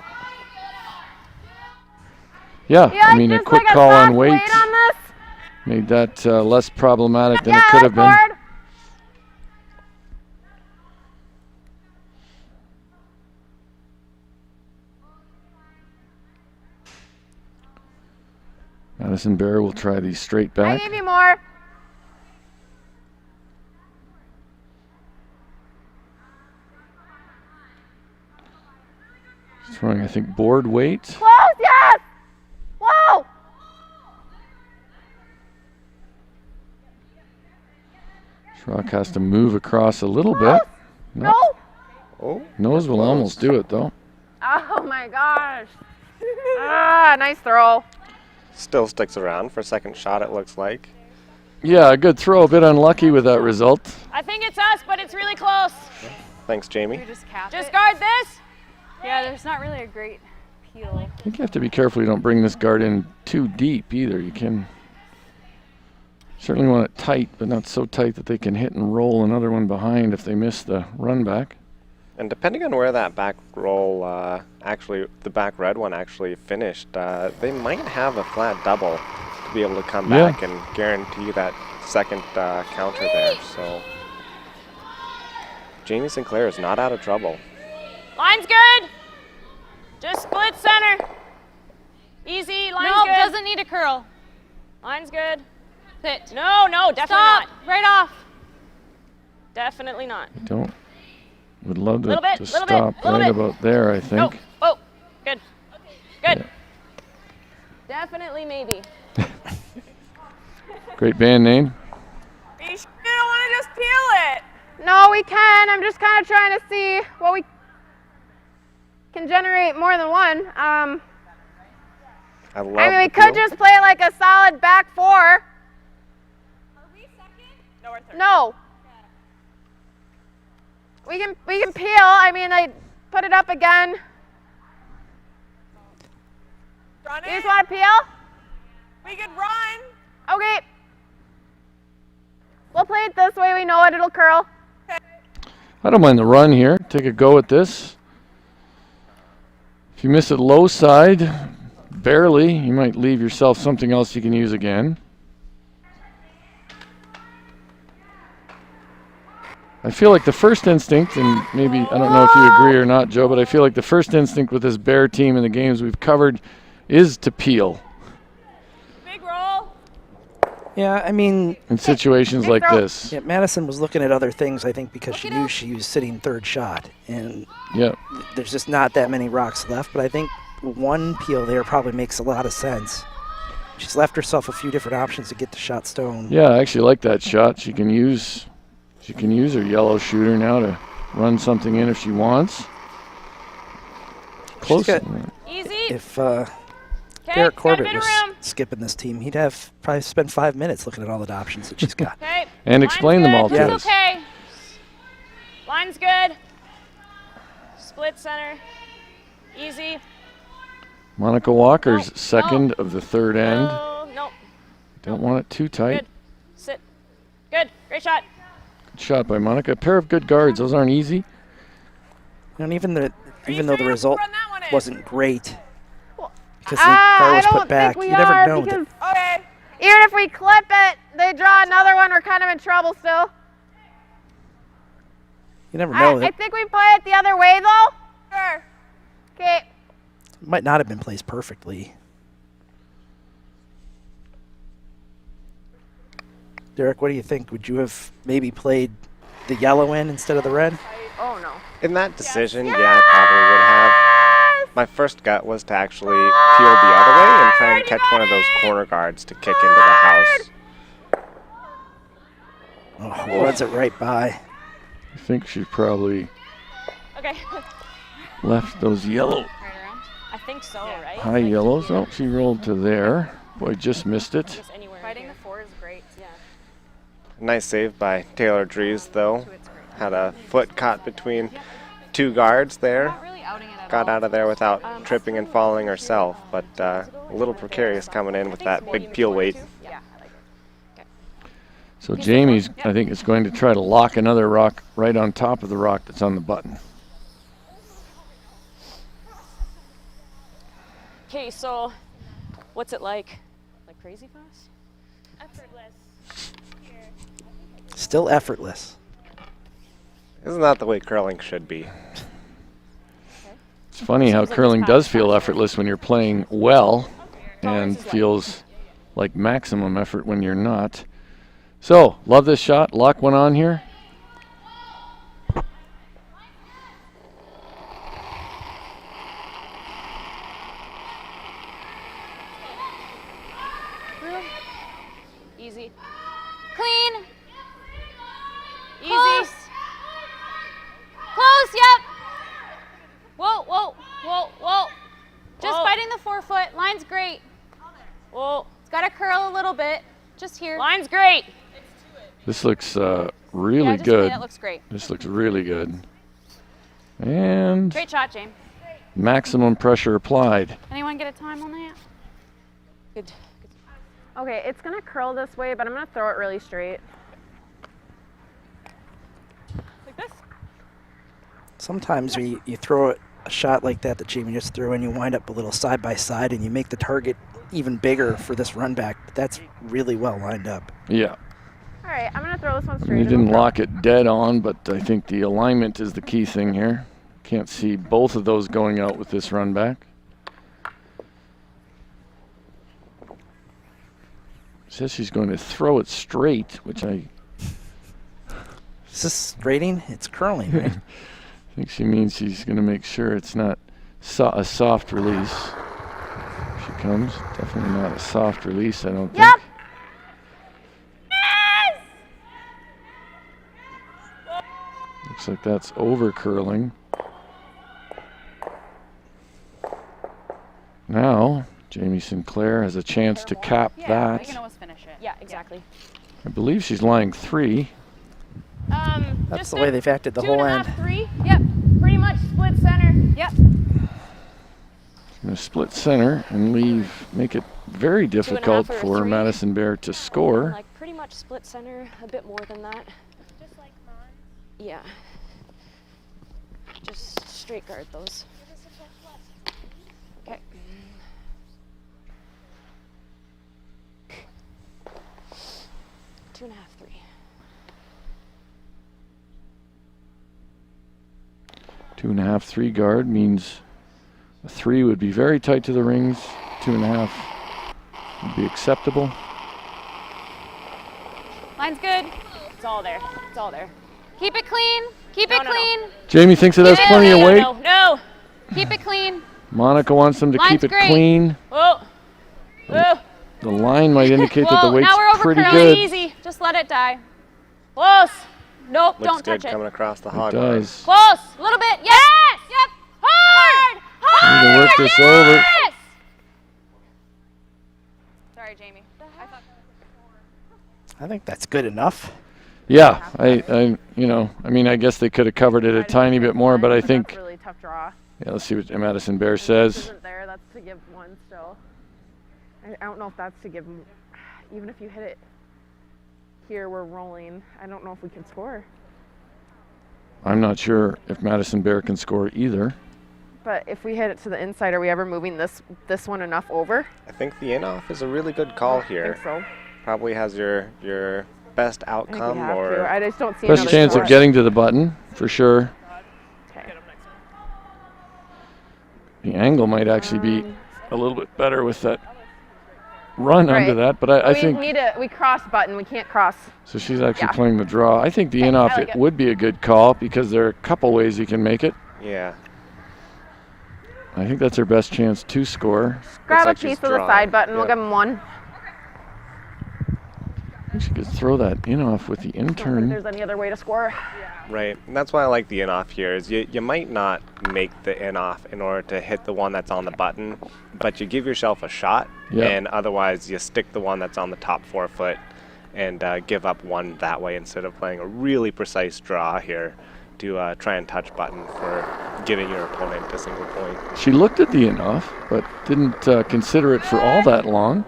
Yeah, I mean, a just quick like call on soft weight weight on this. made that less problematic than it could have been. Forward. Madison Bear will try the straight I back. gave you more. He's throwing, I think, board weight. Close, yes. Whoa. Schrock has to move across a little bit. No. Oh, Nose will almost do it, though. Oh my gosh. Nice throw. still sticks around for a second shot, it looks like. Yeah, a good throw. A bit unlucky with that result. I think it's us, but it's really close. Thanks, Jamie. Just guard this. Yeah, there's not really a great peel. I think you have to be careful you don't bring this guard in too deep either. You can certainly want it tight, but not so tight that they can hit and roll another one behind if they miss the run back. And depending on where that back roll, actually, the back red one actually finished, they might have a flat double to be able to come Yeah. back and guarantee that second counter there. So Jamie Sinclair is not out of trouble. Line's good. Just split center. Easy. Line's No, good. doesn't need a curl. Line's good. Sit. No, definitely Stop. not. Right off. Definitely not. Would love to, Little bit, to little stop bit, little right bit. about there, I No. think. Oh, good. Good. Yeah. Definitely maybe. Great band name. You don't want to just peel it. No, we can. I'm just kind of trying to see what we can generate more than one. I love I mean, we the could peel. just play like a solid back four. Are we second? No, we're third. No. We can peel. I mean, I put it up again. Run You it. just want to peel? We could run. Okay. We'll play it this way. We know it. It'll curl. I don't mind the run here. Take a go at this. If you miss it low side, barely, you might leave yourself something else you can use again. I feel like the first instinct, and maybe, I don't know if you agree or not, Joe, but I feel like the first instinct with this Bear team in the games we've covered is to peel Big roll. Yeah, I mean, in situations like this. yeah, Madison was looking at other things, I think, because she knew she was sitting third shot. And Yeah. there's just not that many rocks left. But I think one peel there probably makes a lot of sense. She's left herself a few different options to get the shot stone. Yeah, I actually like that shot. She can use her yellow shooter now to run something in if she wants. Close. got- Easy. If Okay, Derek got a Corbett bit of was room. skipping this team, he'd have probably spent 5 minutes looking at all the options that she's got. Okay. And Line's explain them good. all to That's us. okay. Line's good. Split center. Easy. Monica Walker's No, second of the third end. No. Don't want it too tight. Good. Sit. Good. Great shot. Good shot by Monica. A pair of good guards. Those aren't easy. And even though the result wasn't great, because the I car was don't put back, think we you never are know. because Okay. even if we clip it, they draw another one. We're kind of in trouble still. You never know. I That think we play it the other way though. Sure. Okay. might not have been placed perfectly. Derek, what do you think? Would you have maybe played the yellow end instead of the red? Oh no. In that decision, yeah, I probably would have. My first gut was to actually peel the other way and try and catch one of those corner guards to kick into the house. Oh, runs it right by. I think she probably Okay. left those yellow, I think so, right? high yellows. Oh, she rolled to there. Boy, just missed it. Just anywhere Fighting here. the four is great. Yeah. Nice save by Taylor Dries, though. Had a foot caught between two guards there. Not really outing it at Got all. out of there without tripping and falling herself, but a little precarious coming in with that big peel weight. Yeah. So Jamie's, I think, is going to try to lock another rock right on top of the rock that's on the button. Okay, so what's it like? Like crazy fast? Effortless. Still effortless. Isn't that the way curling should be? It's funny how Seems like curling it's does fast, feel fast. effortless when you're playing well and is what? feels like maximum effort when you're not. So, love this shot. Lock one on here. Easy. Clean. Easy. Close. Close. Yep. Whoa. Whoa. Whoa. Whoa. Just Whoa. fighting the 4 foot. Line's great. Whoa. It's got to curl a little bit. Just here. Line's great. This looks really yeah, just good. clean. It looks great. This looks really good. And Great shot, James. maximum pressure applied. Anyone get a time on that? Good. Okay, it's gonna curl this way, but I'm gonna throw it really straight. Like this? Sometimes when you throw a shot like that Jamie just threw and you wind up a little side by side and you make the target even bigger for this run back, but that's really well lined up. Yeah. All right, I'm going to throw this one I straight. mean, he didn't lock it dead on, but I think the alignment is the key thing here. Can't see both of those going out with this run back. Says she's going to throw it straight, which I... Is this straighting? It's curling, right? I think she means she's going to make sure it's not a soft release. Here she comes. Definitely not a soft release, I don't think. Yep. Looks like that's over curling. Now, Jamie Sinclair has a chance to cap that. We can always finish it. Yeah, exactly. I believe she's lying 3. That's Just the way they've acted the whole end. 2.5, 3. Yep. Pretty much split center. Yep. Going to split center and make it very difficult 2.5 or for 3. Madison Bear to score. Like pretty much split center, a bit more than that. Just like mine. Yeah. Just straight guard those. Okay. 2.5, 3. 2.5, 3 guard means a 3 would be very tight to the rings. 2.5 would be acceptable. Line's good. It's all there. It's all there. Keep it clean. Keep it clean. Jamie thinks it has plenty of weight. No. Keep it clean. Monica wants them to Line's keep it great. clean. Whoa. Whoa. The line might indicate that the Whoa, weight's now we're over pretty curling. good. Easy. Just let it die. Close. Nope, Looks don't good touch it. coming across the It hog line. does. Close. A little bit. Yes. Yep. Hard. Need to work this over. Yes. Sorry, Jamie. I think that's good enough. Yeah, I guess they could have covered it a tiny bit more, but I think. That's a really tough draw. Yeah, let's see what Madison Bear This says. isn't there. That's to give 1 still. I don't know if that's to give. Even if you hit it here, we're rolling. I don't know if we can score. I'm not sure if Madison Bear can score either. But if we hit it to the inside, are we ever moving this one enough over? I think the in-off is a really good call here. I think so. Probably has your best I think we outcome have or to. I just don't see Best another chance score. of getting to the button, for sure. Okay. The angle might actually be a little bit better with that run under that, but I think. We cross button. We can't cross. So she's actually playing the draw. I think the in-off like it. would be a good call because there are a couple ways you can make it. yeah. I think that's her best chance to score. Grab like a she's piece of the drawing. side button. We'll Yep. give him 1. I think she could throw that in-off with the I don't think in-turn. there's any other way to score. Right, and that's why I like the in-off here. Is you might not make the in-off in order to hit the one that's on the button, but you give yourself a shot, Yeah. and otherwise you stick the one that's on the top 4 foot and give up 1 that way instead of playing a really precise draw here to try and touch button for giving your opponent a single point. She looked at the in-off, but didn't consider it for all that long.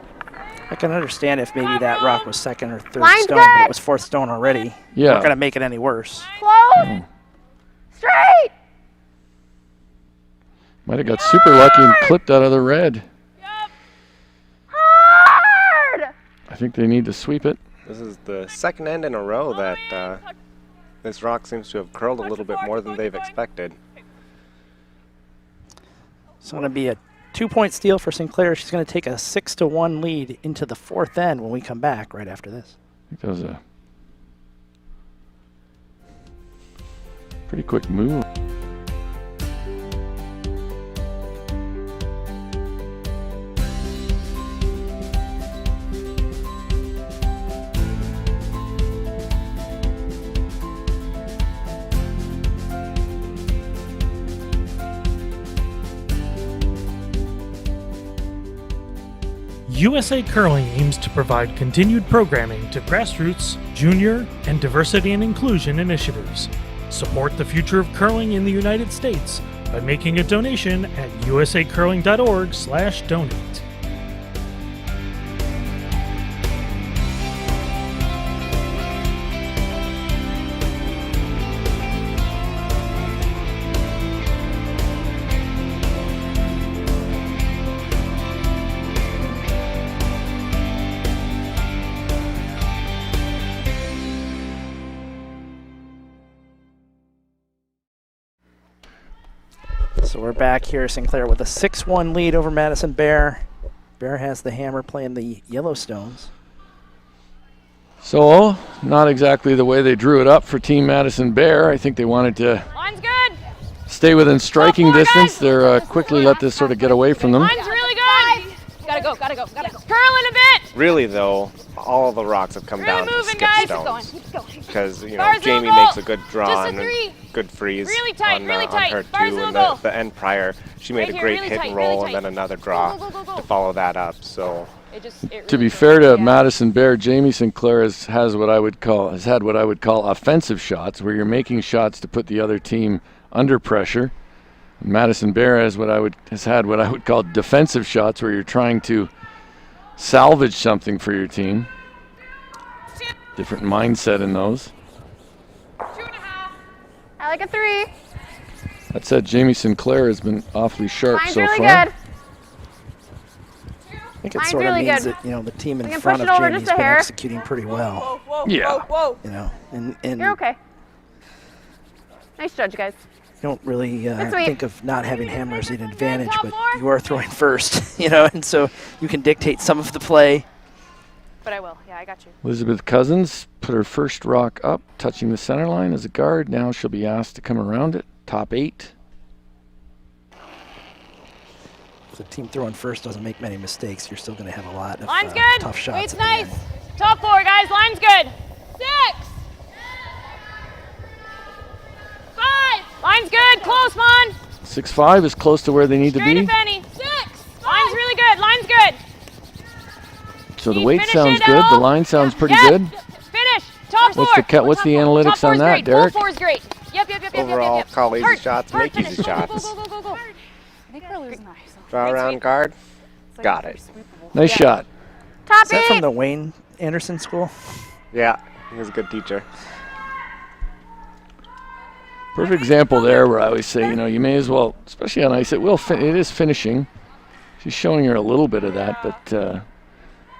I can understand if maybe that rock was second or third Line's stone, good. but it was fourth stone already. Yeah. Not going to make it any worse. Close. Straight. Might have got super lucky and clipped out of the red. Hard. I think they need to sweep it. This is the second end in a row that this rock seems to have curled a little bit more than they've expected. It's going to be a 2-point steal for Sinclair. She's going to take a 6-1 lead into the 4th end when we come back right after this. I think that was a pretty quick move. USA Curling aims to provide continued programming to grassroots, junior, and diversity and inclusion initiatives. Support the future of curling in the United States by making a donation at usacurling.org/donate. we're back here. Sinclair with a 6-1 lead over Madison Bear. Bear has the hammer playing the Yellowstones. So, not exactly the way they drew it up for Team Madison Bear. I think they wanted to Line's good. stay within striking distance. They're quickly let this sort of get away from them. Line's really good. Gotta go. Curling a bit. Really, though, all of the rocks have come Really down to moving, skip guys. stones. Keep going. Because, you know, Bars Jamie no goal. makes a good draw Just a and three. good freeze Really tight, on, really on tight. her Bars too. no And goal. the end prior, she made Right a here, great really hit tight, and really roll and tight. then another draw Go. to follow that up. So To be fair to Madison Bear, Jamie Sinclair has had what I would call offensive shots, where you're making shots to put the other team under pressure. Madison Bear has had what I would call defensive shots, where you're trying to salvage something for your team. Different mindset in those. I like a 3. That said, Jamie Sinclair has been awfully sharp Line's so really far. good. I think it Mine's sort of really means good. that, you know, the team We in can front push of it over Jamie's just a been hair. executing pretty well. Yeah. You know, and You're okay. Nice judge, guys. you don't really sweet. think of not having hammers an advantage, but you are throwing first, you know, and so you can dictate some of the play. But I will. Yeah, I got you. Elizabeth Cousins put her first rock up, touching the center line as a guard. Now she'll be asked to come around it. Top 8. If the team throwing first doesn't make many mistakes, you're still going to have a lot of Line's good. tough shots. Weight's at the nice. end. Top 4, guys. Line's good. 6. 5. Line's good. Close, Mon. 6'5" is close to where they need to Straight be. if any. 6. Line's really good. Line's good. So the weight Finish sounds it, good. The Elle. line sounds pretty Yep. good. Finish. Top 4. What's the analytics Top 4 on is that, great. Derek? Full 4 is great. Yep. overall, call easy Hard, shots, hard make finish. easy shots. Go. I think curler's nice. Draw around guard. Got it. Nice shot. Top Is that 8. from the Wayne Anderson School? Yeah, he was a good teacher. Perfect example there where I always say, you know, you may as well, especially on ice, it is finishing. She's showing her a little bit of that, but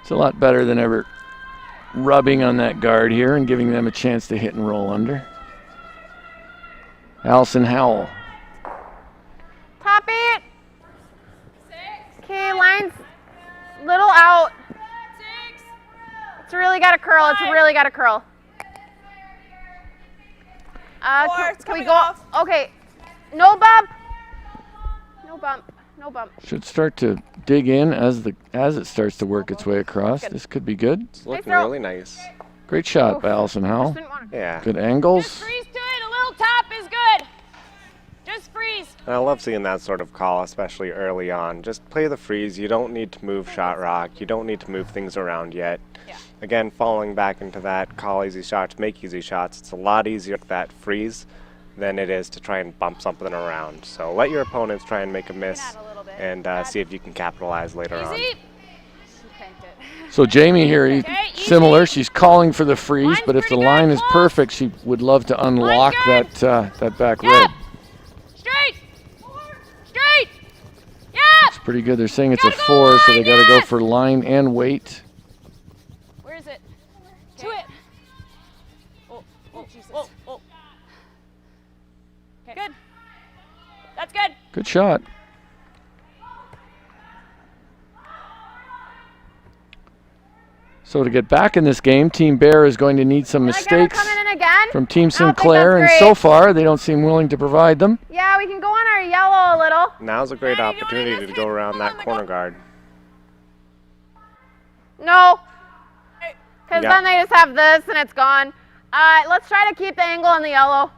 it's a lot better than ever rubbing on that guard here and giving them a chance to hit and roll under. Allison Howell. Top 8. Okay, line's little out. It's really got to curl. It's really got to curl. Can we go? Okay. No bump. No bump. Should start to dig in as it starts to work its way across. This could be good. It's looking really nice. Great shot by Allison Howell. Yeah. Good angles. Freeze to it. A little tap is good. Just freeze. I love seeing that sort of call, especially early on. Just play the freeze. You don't need to move shot rock. You don't need to move things around yet. Yeah. Again, falling back into that call easy shots, make easy shots. It's a lot easier with that freeze than it is to try and bump something around. So let your opponents try and make a miss and see if you can capitalize later on. So Jamie here, similar. She's calling for the freeze, but if the line is perfect, she would love to unlock that back red. Straight. Yeah. It's pretty good. They're saying it's a 4, so they got to go for line and weight. Where is it? To it. Oh, Jesus. Oh. Okay. Good. That's good. Good shot. So to get back in this game, Team Bear is going to need some mistakes from Team Sinclair, and so far they don't seem willing to provide them. Yeah, we can go on our yellow a little. Now's a great opportunity to go around that corner guard. No. Because then they just have this and it's gone. Let's try to keep the angle on the yellow.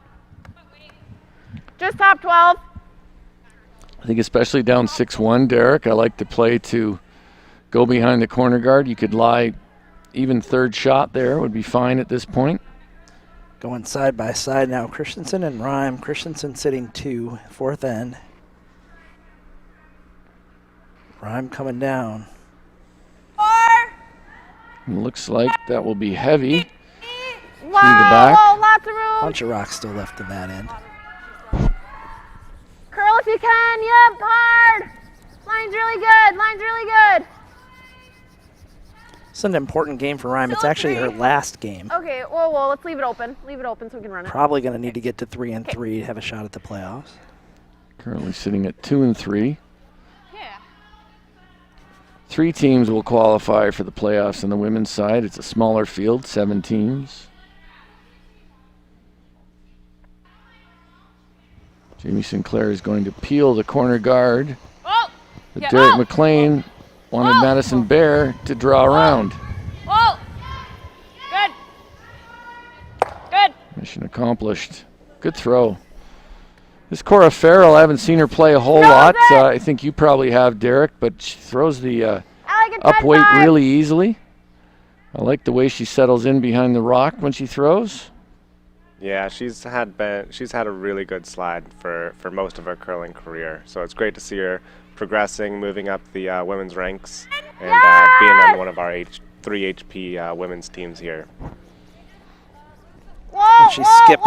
Just top 12. I think especially down 6-1, Derek, I like the play to go behind the corner guard. You could lie even third shot there would be fine at this point. Going side by side now, Christensen and Rhyme. Christensen sitting 2, fourth end. Rhyme coming down. Looks like that will be heavy. Wow, through the back. lots of room. Bunch of rocks still left in that end. Curl if you can. Yep, hard. Line's really good. It's an important game for Rhyme. It's actually her last game. Okay, well, let's leave it open. So we can run it. Probably going to need to get to 3-3 to have a shot at the playoffs. Currently sitting at 2 and 3. Yeah. 3 teams will qualify for the playoffs on the women's side. It's a smaller field, 7 teams. Jamie Sinclair is going to peel the corner guard. Oh! But Yeah. Derek Oh! McLean wanted Madison Bear to draw around. Whoa! Good. Good. Mission accomplished. Good throw. This Cora Farrell, I haven't seen her play a whole lot. I think you probably have, Derek, but she throws the up weight really easily. I like the way she settles in behind the rock when she throws. Yeah, she's had a really good slide for most of her curling career. So it's great to see her progressing, moving up the women's ranks, and being on one of our 3 HP women's teams here. And she skipped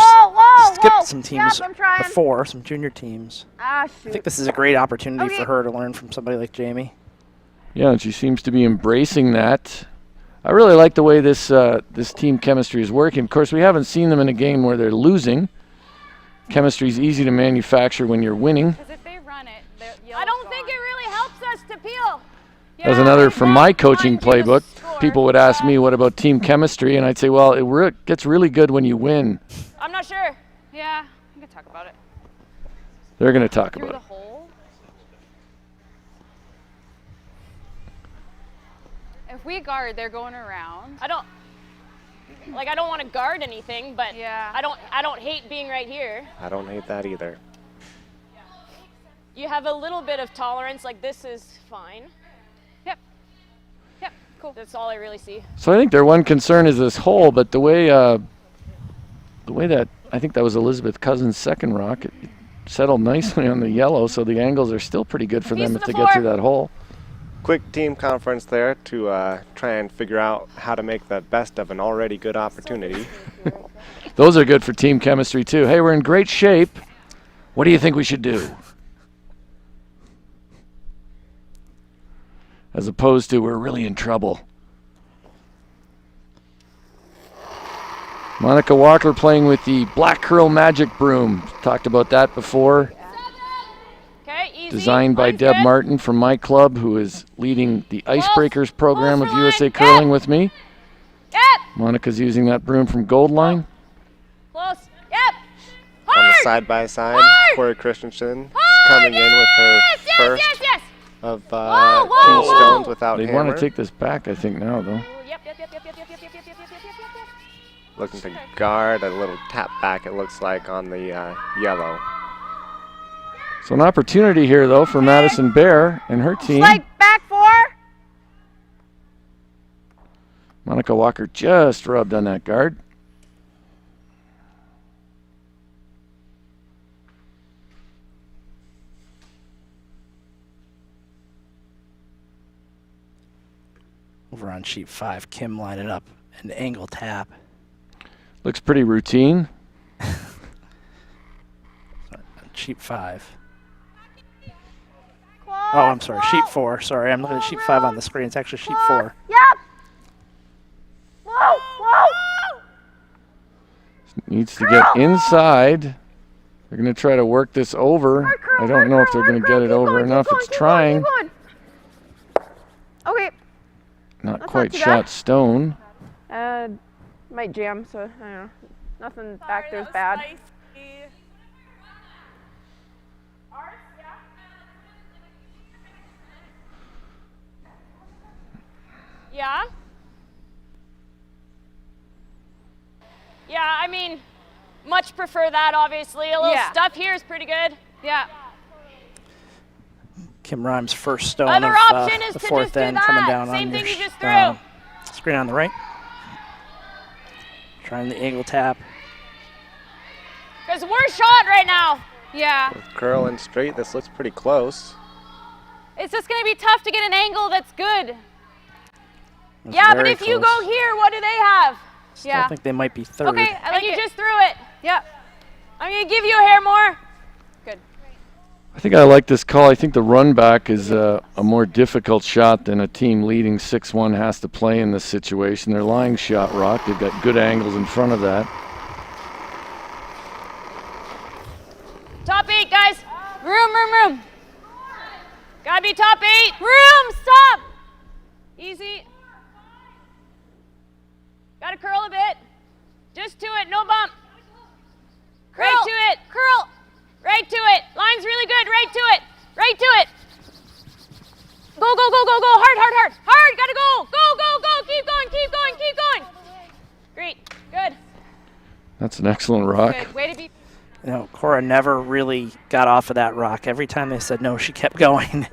some teams before, some junior teams. Ah, I shoot. think this is a great opportunity for her to learn from somebody like Jamie. Yeah, and she seems to be embracing that. I really like the way this team chemistry is working. Of course, we haven't seen them in a game where they're losing. Chemistry is easy to manufacture when you're winning. Because if they run it, I don't think it really helps us to peel. As another from my coaching playbook, people would ask me, what about team chemistry? And I'd say, well, it gets really good when you win. I'm not sure. Yeah, we can talk about it. They're going to talk Through about the it. hole. If we guard, they're going around. I don't want to guard anything, but Yeah. I don't hate being right here. I don't hate that either. You have a little bit of tolerance, like this is fine. Yep. Yep, cool. That's all I really see. So I think their one concern is this hole, but the way that, I think that was Elizabeth Cousins' second rock, it settled nicely on the yellow, so the angles are still pretty good for them if they get through that hole. Quick team conference there to try and figure out how to make the best of an already good opportunity. Those are good for team chemistry too. Hey, we're in great shape. What do you think we should do? As opposed to, we're really in trouble. Monica Walker playing with the Black Curl Magic Broom. Talked about that before. Okay, easy. Designed by Line's Deb good. Martin from my club, who is leading the Icebreakers program of USA Curling with me. Yep. Monica's using that broom from Gold Line. Close. Yep. On the side-by-side, Corey Christensen coming in with her first of Tombstones without They hammer. want to take this back, I think, now, though. Yep. Looking to guard a little tap back, it looks like, on the yellow. So an opportunity here, though, for Madison Bear and her team. Like back 4. Monica Walker just rubbed on that guard. Over on sheet 5, Kim lining up an angle tap. Looks pretty routine. On sheet 5. Oh, I'm sorry, sheet 4. Sorry, I'm looking at sheet 5 on the screen. It's actually sheet 4. Yep. Whoa, whoa. Needs to get inside. They're going to try to work this over. I don't know if they're going to get it over enough. It's trying. Okay. Not That's quite not too shot bad. stone. Might jam, so I don't know. Nothing back there's bad. Yeah. Yeah, I mean, much prefer that, obviously. A little stuff here is pretty good. Yeah. Kim Rhymes' first stone Other of option is the to fourth just do end that. coming down Same on thing your you just threw. screen on the right. Trying the angle tap. Because we're shot right now. Yeah. With curl and straight, this looks pretty close. It's just going to be tough to get an angle that's good. That's Yeah, but very if you close. go here, what do they have? I think they might be third. Okay, and you just threw it. Yep. I'm going to give you a hair more. Good. I think I like this call. I think the run back is a more difficult shot than a team leading 6-1 has to play in this situation. They're lying shot rock. They've got good angles in front of that. Top 8, guys. Room room. Gotta be top 8. Room, stop. Easy. Gotta curl a bit. Just to it, no bump. Curl. Right to it. Curl. Right to it. Line's really good. Right to it. Right to it. Go, go, go, go, go. Hard, hard, hard. Hard. Gotta go. Go, go, go. Keep going, keep going, keep going. Great. Good. That's an excellent rock. Good. Way to be. You know, Cora never really got off of that rock. Every time they said no, she kept going.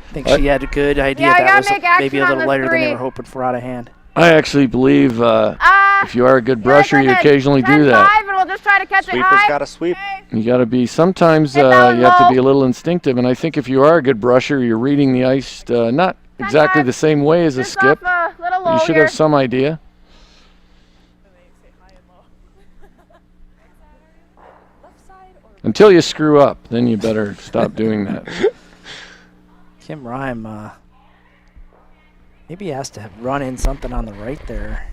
I think she had a good idea. Yeah, I that gotta was make maybe a action on little this lighter than they three. were hoping for out of hand. I actually believe if you are a good brusher, you occasionally do 10-5, that. and we'll just try to catch it Sweeper's high. got to sweep. You got to be, sometimes Hit you that have to low. be a little instinctive, and I think if you are a good brusher, you're reading the ice not exactly the same way as a Just skip. off a little but low you should here. have some idea. Until you screw up, then you better stop doing that. Kim Rhyme, maybe he has to run in something on the right there.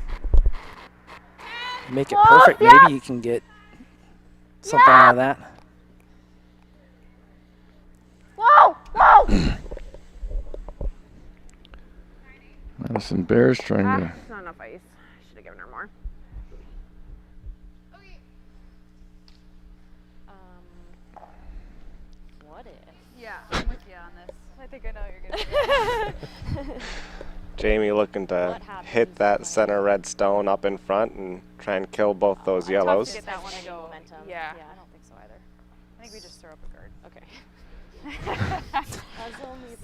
Make it Close, perfect. yeah. Maybe you can get something out of that. Whoa, whoa. Madison Bear's trying to. That's not enough ice. I should have given her more. What if? Yeah, I'm with you on this. I think I know what you're gonna do. Jamie looking to hit that center red stone up in front and try and kill both those yellows. Get that one to go. Momentum. Yeah. I don't think so either. I think we just throw up a guard. Okay.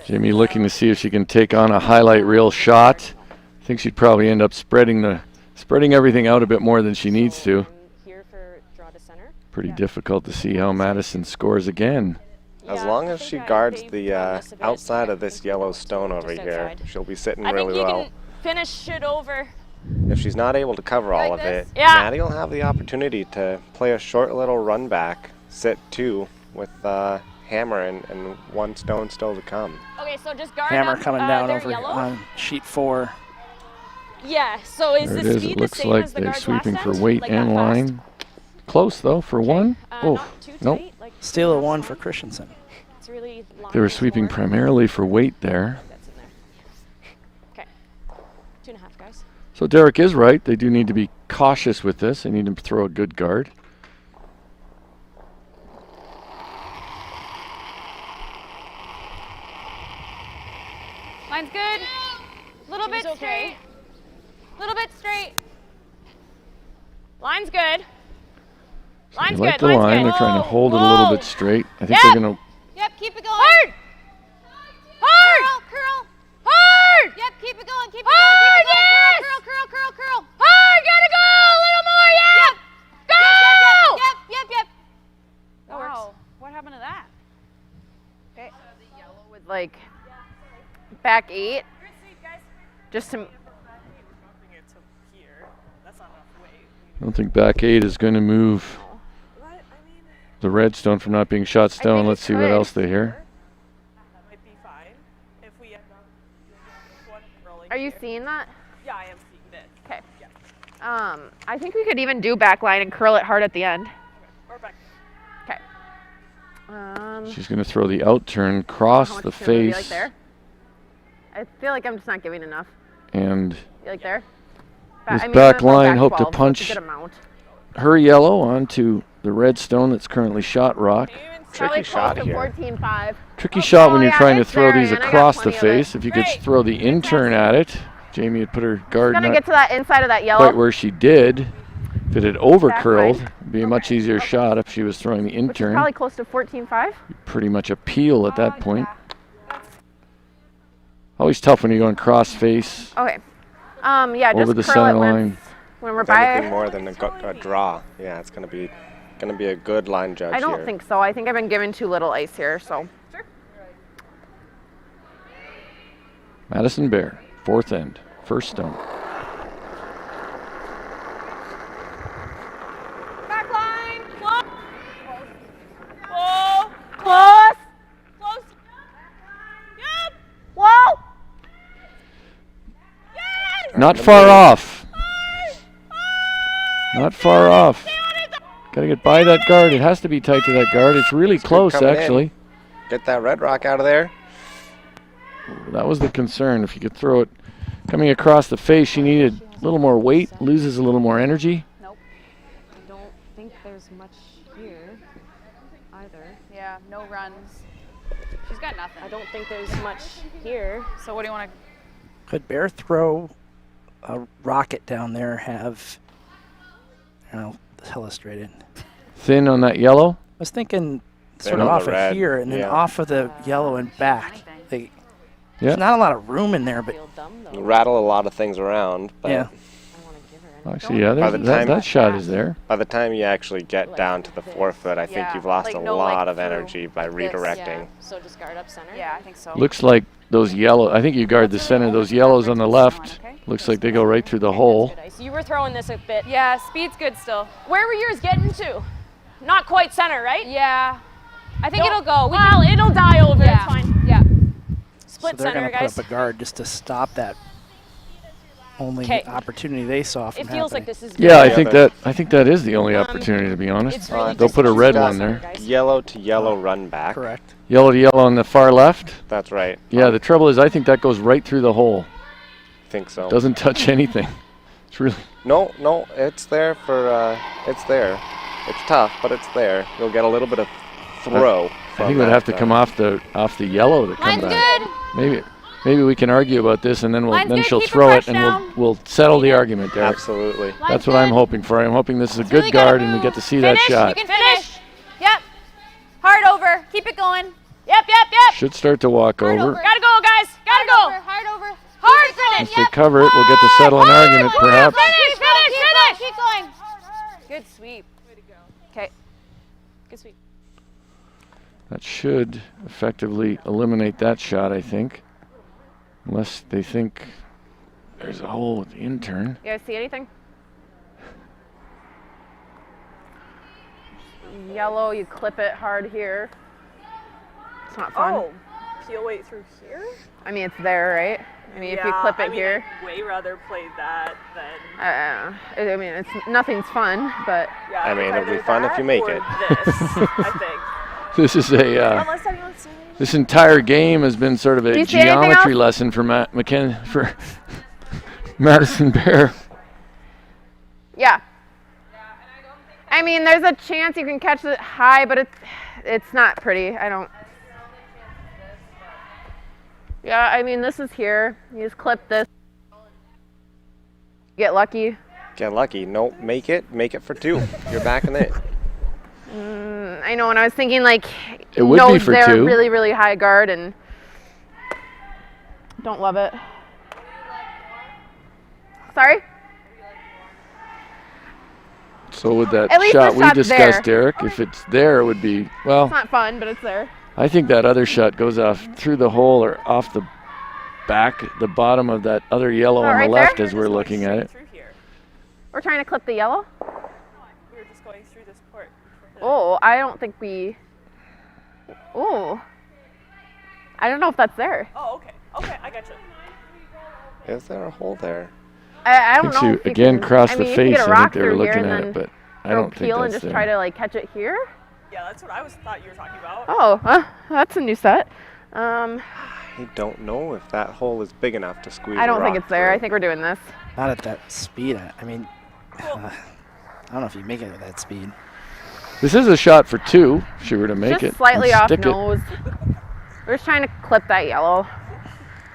Jamie looking to see if she can take on a highlight reel shot. I think she'd probably end up spreading everything out a bit more than she needs to. Here for draw to center. Pretty difficult to see how Madison scores again. As long as she guards the outside of this yellow stone over here, she'll be sitting I think really you well. can finish it over. If she's not able to cover all of it, Yeah. Maddie will have the opportunity to play a short little run back, sit 2 with hammer and one stone still to come. Okay, so just guard Hammer up, coming down their over yellow. on sheet 4. Yeah, so is There it the is. speed It the looks same like as the they're guards sweeping last for end? weight Like and that fast? line. Close though for one. Oh, Not too nope. tight, like Steal a 1 for Christensen. it's really They were sweeping primarily for weight there. That's in there. Okay. 2.5, guys. So Derek is right. They do need to be cautious with this. They need to throw a good guard. Line's good. Little bit okay. straight. Little bit straight. Line's good. So Line's they like good. the Line's line. good. They're trying to hold it a little bit straight. I think Yep. they're going to. Yep, keep it going. Hard! Hard! Curl. Hard! Yep, keep it going. Keep it Hard, going. Keep it going. yes! Curl. Hard! Gotta go! A little more, yeah! Go! Yep. That works. Wow. What happened to that? Okay. The yellow with like back 8. Just to. I don't think back 8 is going to move the red stone from not being shot stone. think Let's it see what could. else they hear. Are you seeing that? Yeah, I am seeing this. Okay. I think we could even do back line and curl it hard at the end. Or back. Okay. She's going to throw the out turn, How cross much the is it gonna be face, like there? I feel like I'm just not giving enough. and Be like there. This I mean, back I'm at, like, line, hope to 12, so it's a punch good amount. her yellow onto the red stone that's currently shot rock. Probably Tricky shot close to here. 14-5. Tricky shot when Oh, you're yeah, trying to it's throw there, these and I got across the plenty of face. it. If you could throw the in turn at it, Jamie would put her guard Gonna not get to that inside of that yellow. quite where she did. If it had over curled, line. it'd be a much easier shot if she was throwing the in Which is turn. probably close to 14-5. Pretty much a peel at that point. Always tough when you're going cross face. Okay. Yeah, Over just the curl it center when line. it's- when we're If anything by. more than a draw. Yeah, it's gonna be a good line judge I don't here. think so. I think I've been given too little ice here, so. Madison Bear, fourth end, first stone. Back line. Close. Close. Yep. Whoa. Not far off. Not far off. Got to get by that guard. It has to be tight to that guard. It's really close, coming in. actually. Get that red rock out of there. That was the concern. If you could throw it coming across the face, she needed a little more weight, loses a little more energy. Nope. I don't think there's much here either. Yeah, no runs. She's got nothing. I don't think there's much here. So what do you want to? Could Bear throw a rocket down there? Have illustrated. Thin on that yellow. I was thinking sort Thin of on off the of red, here and then yeah. off of the yellow and back. Yeah. There's not a lot of room in there, but You rattle a lot of things around. But yeah. Actually, yeah, By the that time- shot is there. by the time you actually get down to the forefoot, I think Yeah, you've lost like a no, lot like, of through energy by like this, redirecting. Yeah. So just guard up center. Yeah, I think so. Looks like those yellow. I think you guard the center. Those yellows on the left. Looks like they go right through the hole. Good ice. You were throwing this a bit. Yeah, speed's good still. Where were yours getting to? Not quite center, right? Yeah. I think Don't- it'll go. It'll die over. Yeah. It's fine. Yeah. Split So they're center, going to guys. put up a guard just to stop that only 'Kay. opportunity they saw from It feels like happening. this is. Yeah, I Yeah, think that is the only opportunity, to be honest. It's really They'll just put a those red two one center, there. guys. Yellow to yellow run back. Correct. Yellow to yellow on the far left. That's right. Yeah, the trouble is I think that goes right through the hole. I think so. Doesn't touch anything. It's really. No, it's there for. It's there. It's tough, but it's there. You'll get a little bit of throw. I think it would have to come off the yellow to come Line's back. good. Maybe we can argue about this, and then Line's good. she'll Keep her throw it, fresh and down. we'll settle the argument, Derek. Absolutely. That's what I'm hoping for. I'm hoping this is a good really gotta guard, and we get to see that Finish. shot. You can finish. Yep. Hard over. Keep it going. Yep. Should start to walk over. Gotta go, guys. Gotta go. Hard over. Hard Keep it finish. If they cover it, we'll get to settle an argument, perhaps. Finish. Keep going. Good sweep. Okay. Good sweep. That should effectively eliminate that shot, I think. Unless they think there's a hole with the intern. You guys see anything? Yellow, you clip it hard here. It's not fun. Oh, peel weight through here? I mean, it's there, right? I mean, if you Yeah, clip it I mean, here. I'd way rather play that than. I mean, it's nothing's fun, but Yeah, I mean, it's it'll be either fun if that you make or it. This, I think. This is a. Unless anyone's seen it. This entire game has been sort of Do a you see anything geometry else? lesson for for Madison Bear. yeah. I mean, there's a chance you can catch it high, but it's not pretty. I don't. Yeah, I mean, this is here. You just clip this. Get lucky. Get lucky. Nope. Make it for two. You're back in it. I know, and I was thinking like It would be nose for there, two. really, really high guard, and don't love it. Sorry? So with that At least shot the we shot's discussed, there. Derek, if it's there, it would be, well, It's not fun, but it's there. I think that other shot goes off through the hole or off the back, the bottom of that other yellow Oh, on right the left there? as we're looking at it. Through here. We're trying to clip the yellow. We were just going through this court. Oh, I don't think we. Oh. I don't know if that's there. Oh, okay. Okay, I got you. Is there a hole there? I I don't think know. so. if you Again, can- cross I the mean, you can face. get a I rock think they were through here looking and at then it, but I throw don't think peel that's and just there. try to like catch it here. Yeah, that's what I thought you were talking about. Oh, that's a new set. I don't know if that hole is big enough to squeeze. I don't a think rock it's there. I through. think we're doing this. Not at that speed. I mean, I don't know if you make it with that speed. This is a shot for two. If she were to make Just it, slightly and off stick it. nose. We're just trying to clip that yellow.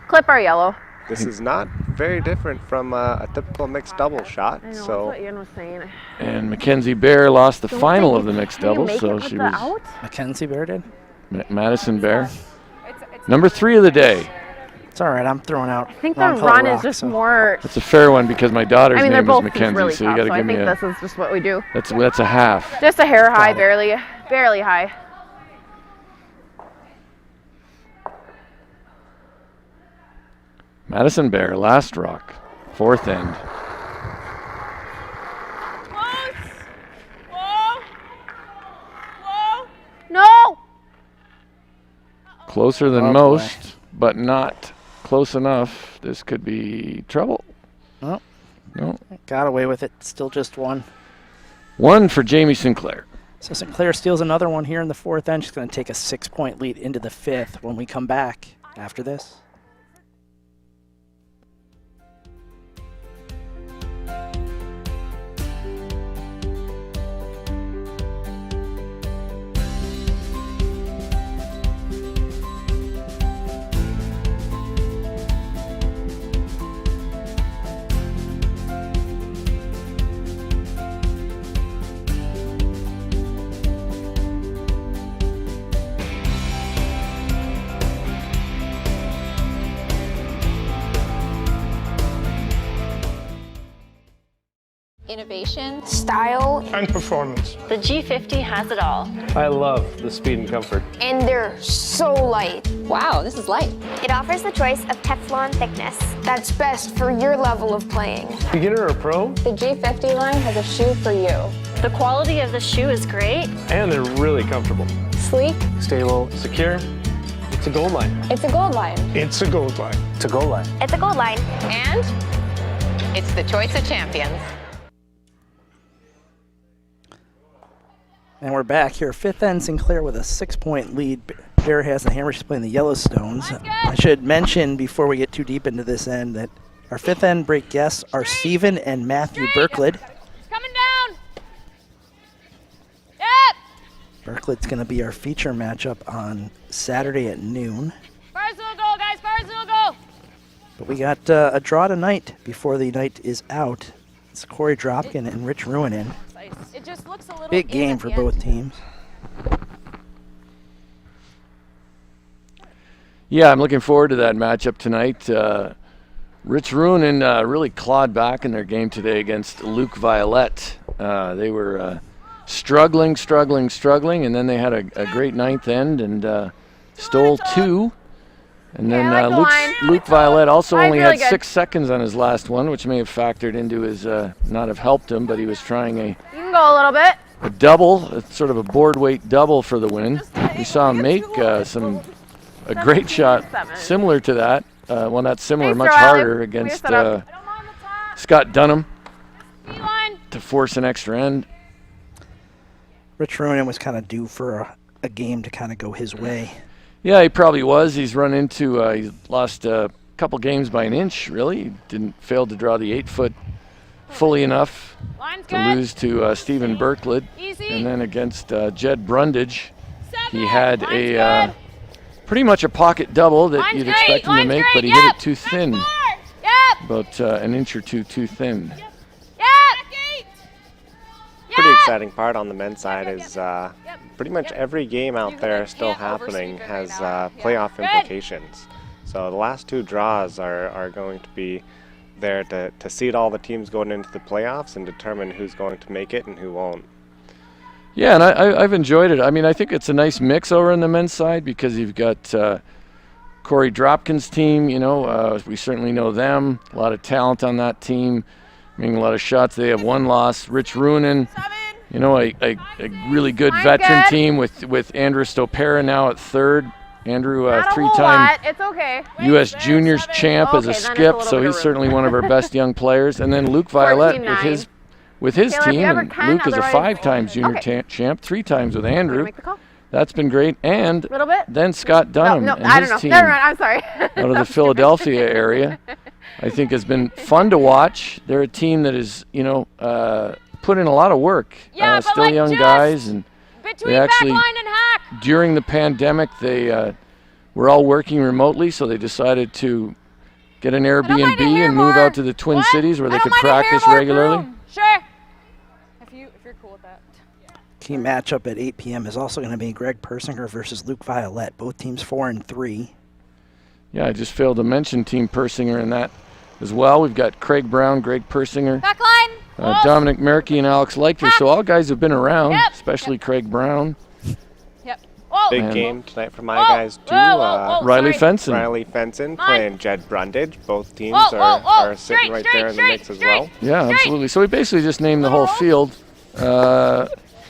Clip our yellow. This is not very different from a typical mixed double shot. I know, that's So what Ian was saying. And Mackenzie Bear lost the Don't final think of the you- mixed can you double, make so it with she the was out? Mackenzie Bear did? Madison Bear. Number 3 of the day. It's all right. I'm throwing out. I think the long color run rock, is just so- more. That's a fair one because my daughter's I mean, they're name is both just Mackenzie, really so you tough. got to So I give me think a. this is just what we do. That's a half. Just a hair high, it. barely high. Madison Bear, last rock, 4th end. Close! Whoa! Whoa! No. Closer than Oh, boy. most, but not close enough. This could be trouble. Oh, No. got away with it. Still just one. 1 for Jamie Sinclair. So Sinclair steals another one here in the fourth end. She's going to take a 6-point lead into the fifth when we come back after this. Innovation, style, and performance. The G50 has it all. I love the speed and comfort. And they're so light. Wow, this is light. It offers the choice of Teflon thickness. That's best for your level of playing. Beginner or pro? The G50 line has a shoe for you. The quality of the shoe is great. And they're really comfortable. Sleek. Stable. Secure. It's a gold line. It's a gold line. It's a gold line. It's a gold line. It's a gold line. And it's the choice of champions. And we're back here. Fifth end, Sinclair with a 6-point lead. Bear has the hammer. She's playing the Yellowstones. I should mention before we get too deep into this end that our fifth end break guests are Stephen and Matthew Berklid. Coming down. Yep. Berklid's going to be our feature matchup on Saturday at noon. Far as little goal, guys. Far as little goal. But we got a draw tonight before the night is out. It's Corey Dropkin and Rich Ruinin. It just looks a little big game for both teams. Yeah, I'm looking forward to that matchup tonight. Rich Ruinin really clawed back in their game today against Luke Violette. They were struggling, and then they had a great ninth end and stole two. And then Luke Violette also only had 6 seconds on his last one, which may have factored into his not have helped him, but he was trying You can go a little bit. a double, sort of a board weight double for the win. We saw him make a great shot similar to that. Well, not similar, much harder against Scott Dunham to force an extra end. Rich Ruinin was kind of due for a game to kind of go his way. Yeah, he probably was. He's run into, he lost a couple games by an inch, really. He failed to draw the 8-foot fully enough to lose to Stephen Berklid. And then against Jed Brundage, he had a pretty much a pocket double that you'd expect him to make, but he hit it too thin. About an inch or two too thin. Pretty exciting part on the men's side is pretty much every game out there still happening has playoff implications. So the last 2 draws are going to be there to seed all the teams going into the playoffs and determine who's going to make it and who won't. Yeah, and I've enjoyed it. I mean, I think it's a nice mix over on the men's side because you've got Corey Dropkin's team, we certainly know them. A lot of talent on that team, making a lot of shots. They have 1 loss. Rich Ruinin, a really good veteran team with Andrew Stopera now at third. Andrew, 3-time U.S. Juniors champ as a skip, so he's certainly one of our best young players. And then Luke Violette with his team, and Luke is a 5-time junior champ, 3 times with Andrew. That's been great. And then Scott Dunham and his team I'm sorry. out of the Philadelphia area, I think has been fun to watch. They're a team that is, put in a lot of work. Still young guys, and they actually, during the pandemic, they were all working remotely, so they decided to get an Airbnb and move out to the Twin Cities where they could practice regularly. Sure. If you're cool with that. Key matchup at 8 p.m. is also going to be Greg Persinger versus Luke Violette. Both teams 4-3. Yeah, I just failed to mention Team Persinger in that as well. We've got Craig Brown, Greg Persinger, Dominic Merkey, and Alex Leichter. So all guys have been around, especially Craig Brown. Big game tonight for my guys too. Riley Fenson. Riley Fenson playing Jed Brundage. Both teams are sitting right there in the mix as well. Yeah, absolutely. So we basically just named the whole field.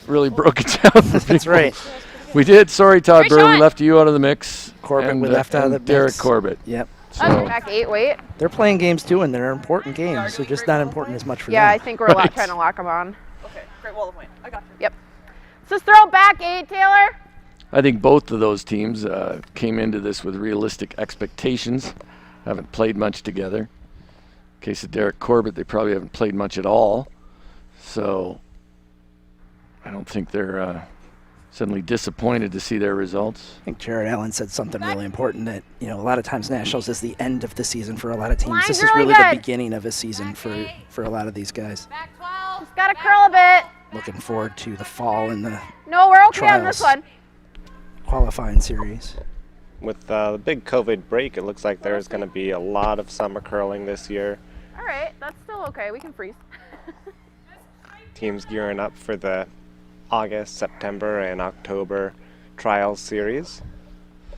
Really broke it down for people. That's right. We did. Sorry, Todd Burr. We left you out of the mix. Corbett we left out of the mix. Derek Corbett. Yep. So back 8, wait. They're playing games too, and they're important games. They're just not important as much for them. Yeah, I think we're trying to lock them on. Okay, great. Wall of Wayne. I got you. Yep. Just throw back 8, Taylor. I think both of those teams came into this with realistic expectations. Haven't played much together. In case of Derek Corbett, they probably haven't played much at all. So I don't think they're suddenly disappointed to see their results. I think Jared Allen said something really important that, a lot of times Nationals is the end of the season for a lot of teams. Line's This is really really good. the beginning of a season for a lot of these guys. Just gotta curl a bit. Looking forward to the fall and the No, we're okay on this trials. one. Qualifying series. With the big COVID break, it looks like there's going to be a lot of summer curling this year. All right, that's still okay. We can freeze. Teams gearing up for the August, September, and October trials series.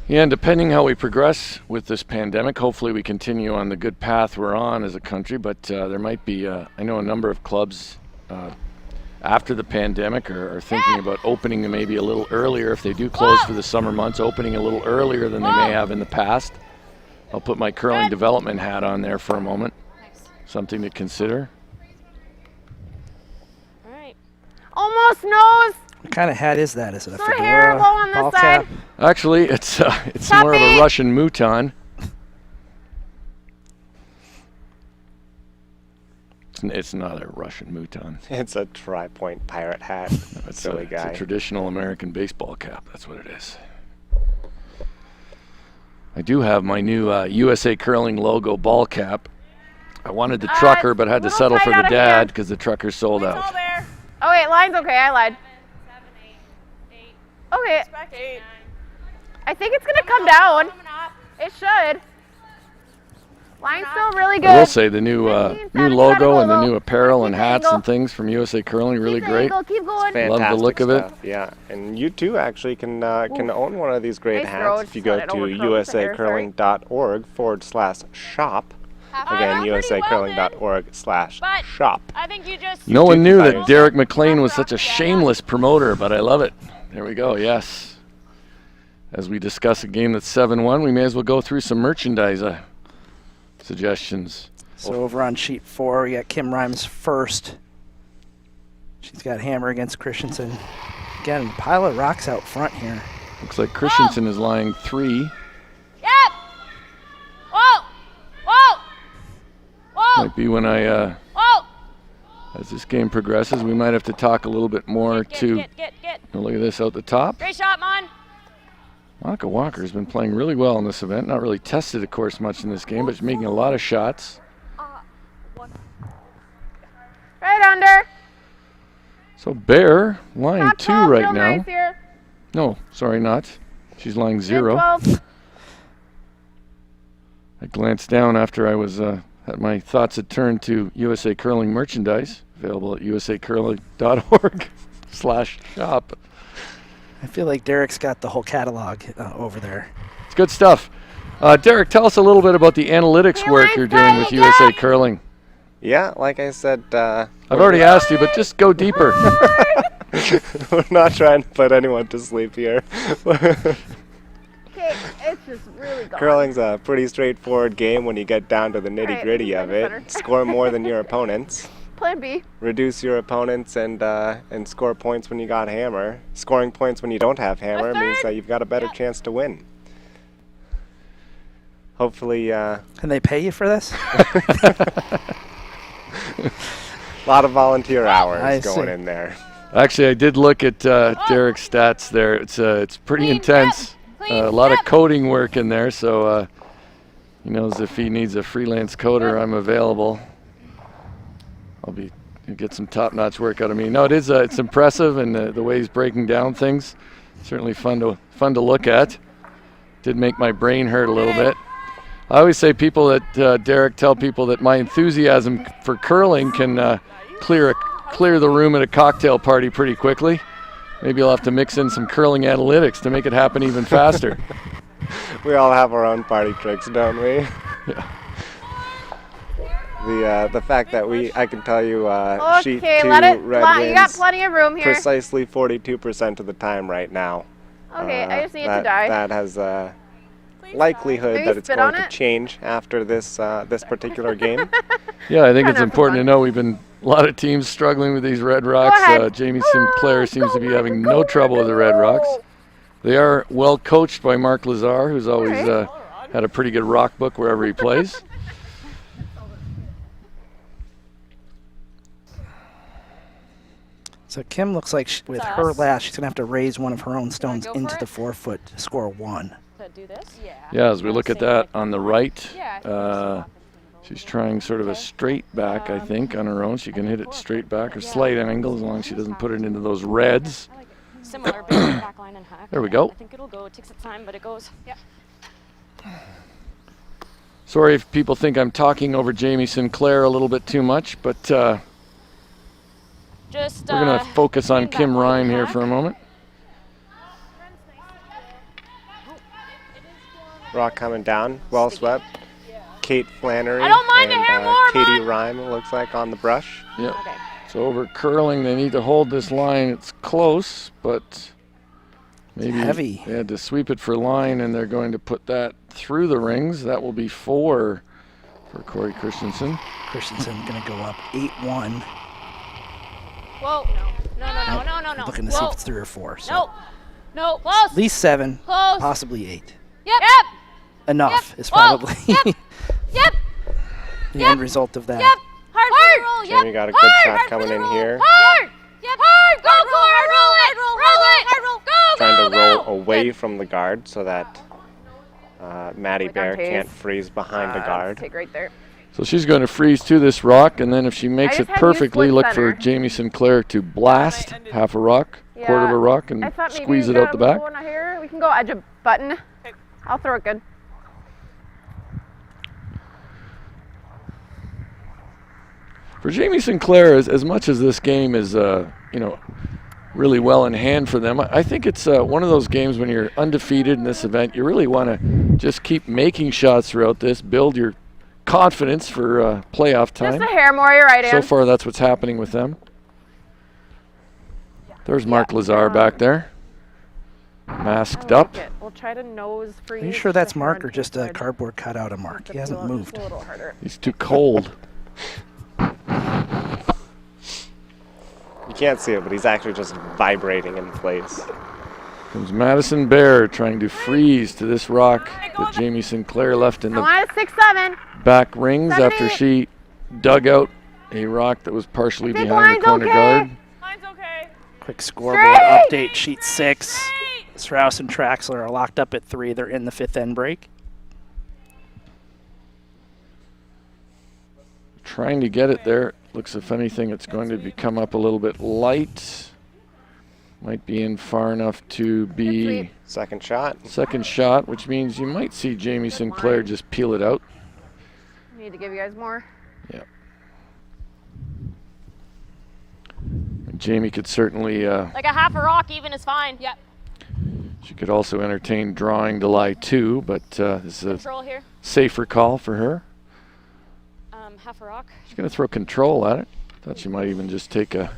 Yeah, and depending how we progress with this pandemic, hopefully we continue on the good path we're on as a country, but there might be, I know a number of clubs after the pandemic are thinking about opening maybe a little earlier if they do close for the summer months, opening a little earlier than they may have in the past. I'll put my curling development hat on there for a moment. Something to consider. All right. Almost nose. What kind of hat is that? Is it a Sort of hair fedora, low on ball this side. cap? Actually, it's more of a Russian mouton. It's not a Russian mouton. It's a tri-point pirate hat. It's Silly guy. It's a traditional American baseball cap. That's what it is. I do have my new USA Curling logo ball cap. I wanted the trucker, but had to settle for the dad because the trucker sold out. Oh wait, line's okay. I lied. 7, 8, 8. Okay. Expect 8. I think it's gonna come down. It should. Line's still really good. I will say the new new logo and the new apparel and Keep the hats angle. and things from USA Curling really Keep the great. angle, keep going. Love the look of it. Stuff, yeah, and you too actually can own one of these great Nice throw, hats if you just go let it to overcurl with the hair, sorry. usacurling.org/shop. Again, usacurling.org/shop. I think you just. No one knew that Fires. Derek McLean was such a shameless promoter, but I love it. There we go, yes. As we discuss a game that's 7-1, we may as well go through some merchandise suggestions. So over on sheet 4, we got Kim Rhymes first. She's got hammer against Christensen. Again, pile of rocks out front here. Looks like Christensen is lying 3. Yep. Whoa. Whoa. Whoa. Might be when Whoa. as this game progresses, we might have to talk a little bit more to. Get. Oh, look at this out the top. Great shot, Mon. Monica Walker has been playing really well in this event. Not really tested, of course, much in this game, but she's making a lot of shots. Right under. So Bear lying Top 2 12, right real now. nice here. No, sorry, not. She's lying Good 0. 12. I glanced down after I was had my thoughts had turned to USA Curling merchandise, available at usacurling.org/shop. I feel like Derek's got the whole catalog over there. It's good stuff. Derek, tell us a little bit about the analytics work you're doing with USA Curling. Yeah, like I said, I've already asked you, but just go deeper. we're not trying to put anyone to sleep here. Okay, it's just really gone. Curling's a pretty straightforward game when you get down to the nitty-gritty Alright, of it. better. Score more than your opponents. Plan B. Reduce your opponents and score points when you got hammer. Scoring points when you don't have hammer means that you've got a better chance to win. Hopefully, Can they pay you for this? a lot of volunteer hours I going see. in there. Actually, I did look at Derek's stats there. It's pretty intense. A lot of coding work in there, so he knows if he needs a freelance coder, I'm available. He'll get some top-notch work out of me. No, it's impressive, and the way he's breaking down things, certainly fun to look at. Did make my brain hurt a little bit. I always say Derek, tell people that my enthusiasm for curling can clear the room at a cocktail party pretty quickly. Maybe I'll have to mix in some curling analytics to make it happen even faster. We all have our own party tricks, don't we? Yeah. The fact that I can tell you sheet 2 Okay, let it. red You got wins plenty of room here. precisely 42% of the time right now. Okay, I just need it to that, die. That has a likelihood Maybe that it's spit going on to it? change after this particular game. Yeah, I think it's Kinda important to fun. know we've been A lot of teams struggling with these red rocks. Jamie Sinclair seems to be having no trouble with the red rocks. They are well coached by Mark Lazar, who's always had a pretty good rock book wherever he plays. So Kim looks like with her last, she's going to have to raise one of her own stones into the 4-foot to score 1. Do this? Yeah, as we look at that on the right, she's trying sort of a straight back, I think, on her own. She can hit it straight back or slight angle as long as she doesn't put it into those reds. Similar back line and hack. There we go. I think it'll go. It takes its time, but it goes. Yep. Sorry if people think I'm talking over Jamie Sinclair a little bit too much, but we're going to focus on Kim Rhyme here for a moment. Rock coming down, well swept. Kate Flannery I don't mind and a hair more, Katie bud. Rhyme, it looks like, on the brush. Yep. So over curling, they need to hold this line. It's close, but maybe heavy. They had to sweep it for line, and they're going to put that through the rings. That will be 4 for Corey Christensen. Christensen going to go up 8-1. Whoa. No. Looking to see if it's 3 or 4. So No. Close. at least 7, Close. possibly 8. Yep. Enough is probably Yep. the end result of that. Yep. Hard roll. Yep. Jamie got a good shot coming in here. Hard. Yep. Hard. Go. Hard roll. Go. Trying to roll away from the guard so that Maddie Bear can't freeze behind the guard. Take right there. So she's going to freeze to this rock, and then if she makes it just had you perfectly, split look for center. Jamie Sinclair to blast half a rock, quarter of a rock, and I thought maybe squeeze you it out the got a back. little one here. We can go edge a button. I'll throw it good. For Jamie Sinclair, as much as this game is, really well in hand for them, I think it's one of those games when you're undefeated in this event, you really want to just keep making shots throughout this, build your confidence for playoff time. Just a hair more, you're right, So Ann. far, that's what's happening with them. There's Mark Lazar back there, masked up. We'll try to nose freeze. Are you sure that's Mark or just a cardboard cutout of Mark? He hasn't moved. A little harder. He's too cold. You can't see it, but he's actually just vibrating in place. Comes Madison Bear trying to freeze to this rock that Jamie Sinclair left in I the want a 6-7. back rings 7, after 8. she dug out a rock that was partially think behind the line's corner okay. guard. Line's okay. Quick scoreboard update, sheet 6. Strauss and Traxler are locked up at 3. They're in the 5th end break. Trying to get it there. Looks, if anything, it's going to come up a little bit light. Might be in far enough to be second shot, which means you might see Jamie Sinclair just peel it out. Need to give you guys more. Yeah. And Jamie could certainly Like a half a rock even is fine. Yep. she could also entertain drawing to lie 2, but this is Control a here. safer call for her. Half a rock. She's going to throw control at it. Thought she might even just take a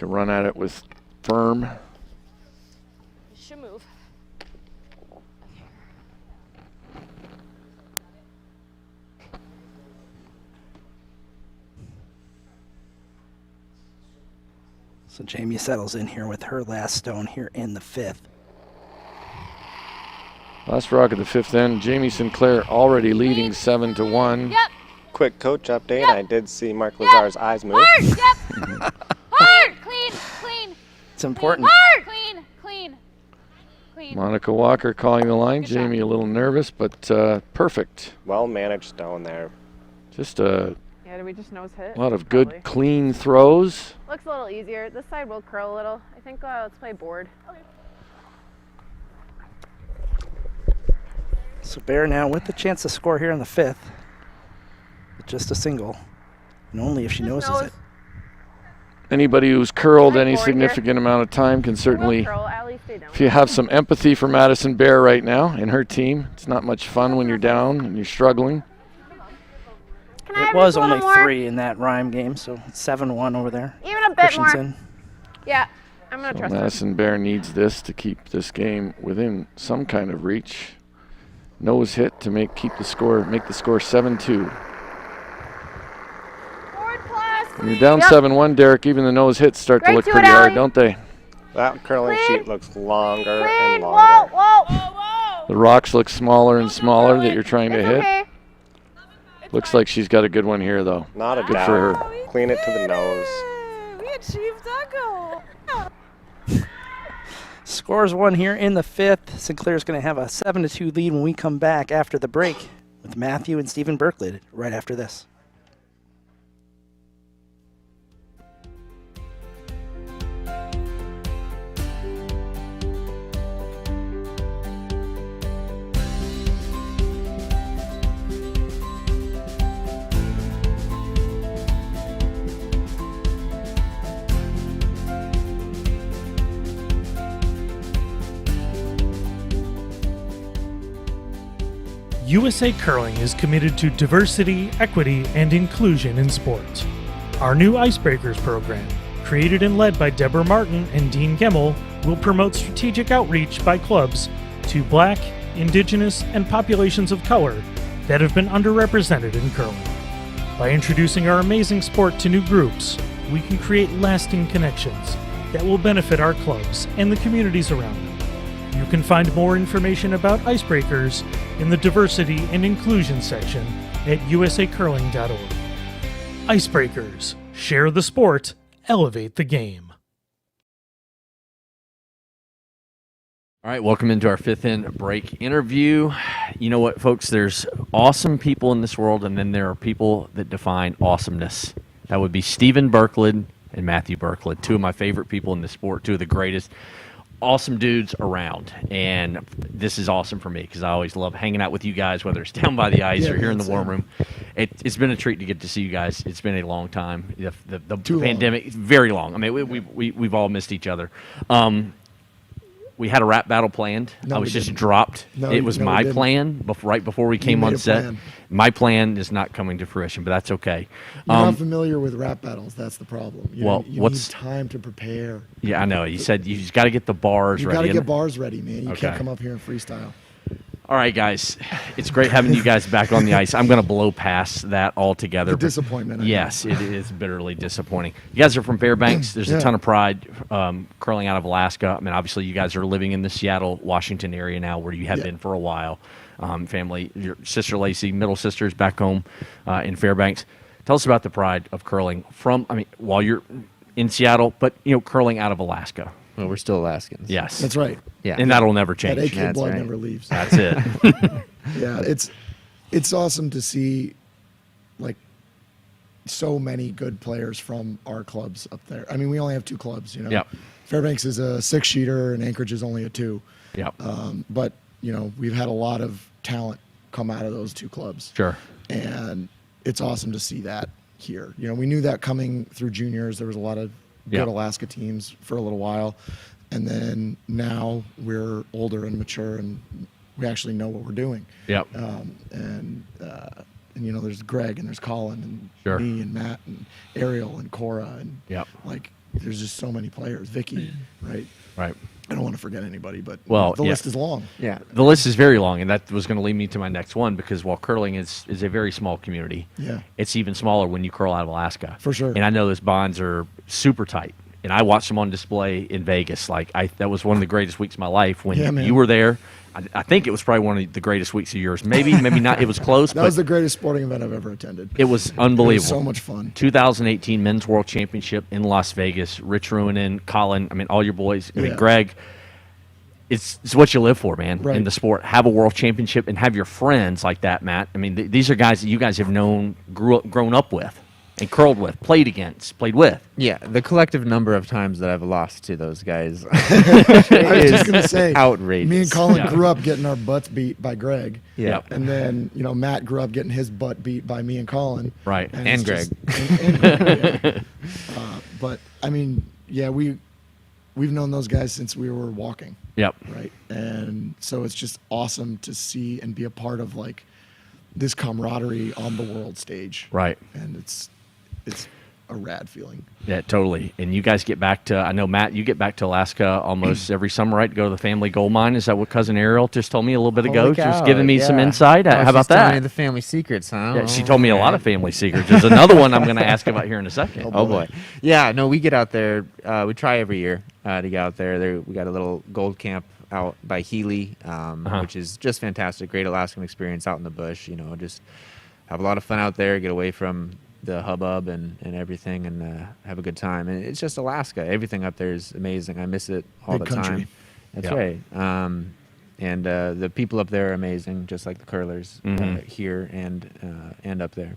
run at it with firm. Should move. So Jamie settles in here with her last stone here in the 5th. Last rock of the 5th end. Jamie Sinclair already leading 7-1. Yep. Quick coach update. I did see Mark Lazar's eyes move. Hard. Yep. Hard. Clean. It's important. Hard. Clean. Monica Walker calling the line. Jamie a little nervous, but perfect. Well managed stone there. Just a Yeah, did we just nose hit? lot of good, Probably. clean throws. Looks a little easier. This side will curl a little. I think let's play board. Okay. So Bear now with the chance to score here in the 5th. With just a single. And only if she noses it. Anybody who's curled any board significant amount of time can certainly, Curl. Allie, stay down. if you have some empathy for Madison Bear right now and her team, it's not much fun when you're down and you're struggling. Can I It have was just a only little more? 3 in that Rhyme game, so 7-1 over there. Even a bit more. Christensen. Yeah, I'm gonna So trust her. Madison Bear needs this to keep this game within some kind of reach. Nose hit to make the score 7-2. Board class. When you're down 7-1, Derek, even the nose hits start to Right look to it, pretty hard, Allie. don't they? That curling sheet looks longer and Whoa, longer. whoa. The rocks look smaller and smaller that you're trying to It's hit. okay. Looks like she's got a good one here, though. Not a good doubt. for her. Clean it to the nose. We achieved our goal. Scores one here in the fifth. Sinclair's going to have a 7-2 lead when we come back after the break with Matthew and Stephen Berkley right after this. USA Curling is committed to diversity, equity, and inclusion in sports. Our new Icebreakers program, created and led by Deborah Martin and Dean Gemmel, will promote strategic outreach by clubs to Black, Indigenous, and populations of color that have been underrepresented in curling. By introducing our amazing sport to new groups, we can create lasting connections that will benefit our clubs and the communities around them. You can find more information about Icebreakers in the Diversity and Inclusion section at usacurling.org. Icebreakers. Share the sport, elevate the game. All right, welcome into our fifth in break interview. You know what, folks? There's awesome people in this world, and then there are people that define awesomeness. That would be Stephen Berkley and Matthew Berkley, two of my favorite people in the sport, two of the greatest awesome dudes around. And this is awesome for me because I always love hanging out with you guys, whether it's down by the ice or here in the warm room. It's been a treat to get to see you guys. It's been a long time. The pandemic, very long. I mean, we've all missed each other. We had a rap battle planned. I was just dropped. It was my plan right before we came on set. My plan is not coming to fruition, but that's okay. You're not familiar with rap battles. That's the problem. You need time to prepare. Yeah, I know. You said you just got to get the bars ready. You got to get bars ready, man. You can't come up here and freestyle. All right, guys. It's great having you guys back on the ice. I'm going to blow past that altogether. The disappointment. Yes, it is bitterly disappointing. You guys are from Fairbanks. There's a ton of pride curling out of Alaska. I mean, obviously, you guys are living in the Seattle, Washington area now where you have been for a while. Family, your sister Lacey, middle sister's back home in Fairbanks. Tell us about the pride of curling while you're in Seattle, but, curling out of Alaska. Well, we're still Alaskans. Yes. That's right. Yeah. And that'll never change. That AK blood never leaves. That's it. Yeah, it's awesome to see, like, so many good players from our clubs up there. I mean, we only have two clubs, Yep. Fairbanks is a 6-sheeter and Anchorage is only a 2. Yep. But, we've had a lot of talent come out of those two clubs. Sure. And it's awesome to see that here. We knew that coming through juniors. There was a lot of good Alaska teams for a little while. And then now we're older and mature and we actually know what we're doing. Yep. And there's Greg and there's Colin and me and Matt and Ariel and Cora and there's just so many players. Vicky, right? Right. I don't want to forget anybody, but the list is long. Yeah. The list is very long, and that was going to lead me to my next one because while curling is a very small community, it's even smaller when you curl out of Alaska. For sure. And I know those bonds are super tight. And I watched them on display in Vegas. That was one of the greatest weeks of my life when you were there. I think it was probably one of the greatest weeks of yours. Maybe not. It was close. That was the greatest sporting event I've ever attended. It was unbelievable. It was so much fun. 2018 Men's World Championship in Las Vegas. Rich Ruinen, Colin, all your boys. Greg. It's what you live for, man, in the sport. Have a world championship and have your friends like that, Matt. These are guys that you guys have grown up with and curled with, played against, played with. Yeah, the collective number of times that I've lost to those guys I was just going to say, outrageous. Me and Colin grew up getting our butts beat by Greg. Yeah. And then, Matt grew up getting his butt beat by me and Colin. Right. And Greg. And Greg, but, we've known those guys since we were walking. Yep. Right. And so it's just awesome to see and be a part of this camaraderie on the world stage. Right. And it's a rad feeling. Yeah, totally. And you guys get back to, I know, Matt, you get back to Alaska almost every summer, right? To go to the family gold mine. Is that what Cousin Ariel just told me a little bit ago? Holy She was cow, giving me some yeah. insight. Oh, How about she's telling me that? the family secrets, huh? Yeah, she told me a lot of family secrets. There's another one I'm going to ask about here in a second. Oh boy. Yeah, no, we get out there. We try every year to get out there. We got a little gold camp out by Healy, which is just fantastic. Great Alaskan experience out in the bush. Just have a lot of fun out there. Get away from the hubbub and everything, and have a good time. And it's just Alaska. Everything up there is amazing. I miss it all Big the country. time. That's right. And the people up there are amazing, just like the curlers here and up there.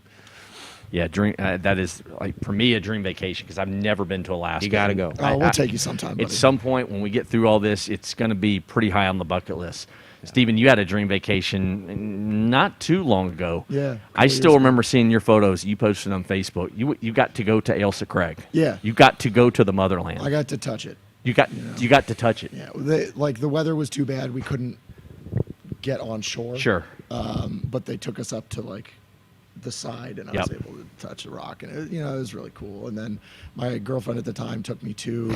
Yeah, that is, like, for me, a dream vacation because I've never been to Alaska. You got to go. Oh, we'll take you sometime, buddy. At some point when we get through all this, it's going to be pretty high on the bucket list. Yeah. Stephen, you had a dream vacation not too long ago. Yeah. I still remember seeing your photos you posted on Facebook. You got to go to Ailsa Craig. Yeah. You got to go to the motherland. I got to touch it. You got to touch it. Yeah. The weather was too bad. We couldn't get on shore. Sure. But they took us up to the side, and I was able to touch the rock, and it was really cool. And then my girlfriend at the time took me to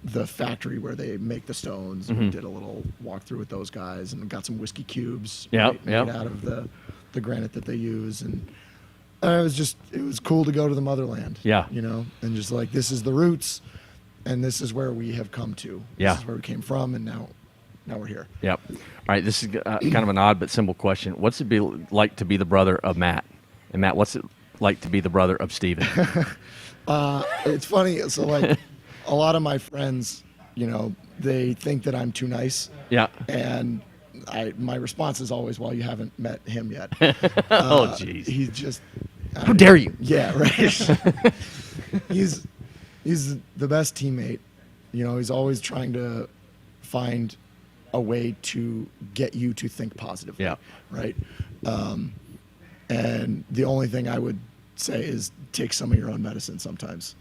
the factory where they make the stones. And we did a little walkthrough with those guys, and got some whiskey cubes made out of the granite that they use, and it was cool to go to the motherland. Yeah. And just this is the roots, and this is where we have come to. Yeah. This is where we came from, and now we're here. Yep. All right, this is kind of an odd but simple question. What's it be like to be the brother of Matt? And Matt, what's it like to be the brother of Steven? It's funny. So, a lot of my friends, they think that I'm too nice. Yeah. And my response is always, well, you haven't met him yet. Oh, jeez. He's just... How dare you? Yeah, right. He's the best teammate. He's always trying to find a way to get you to think positively. Yeah. Right. And the only thing I would say is take some of your own medicine sometimes.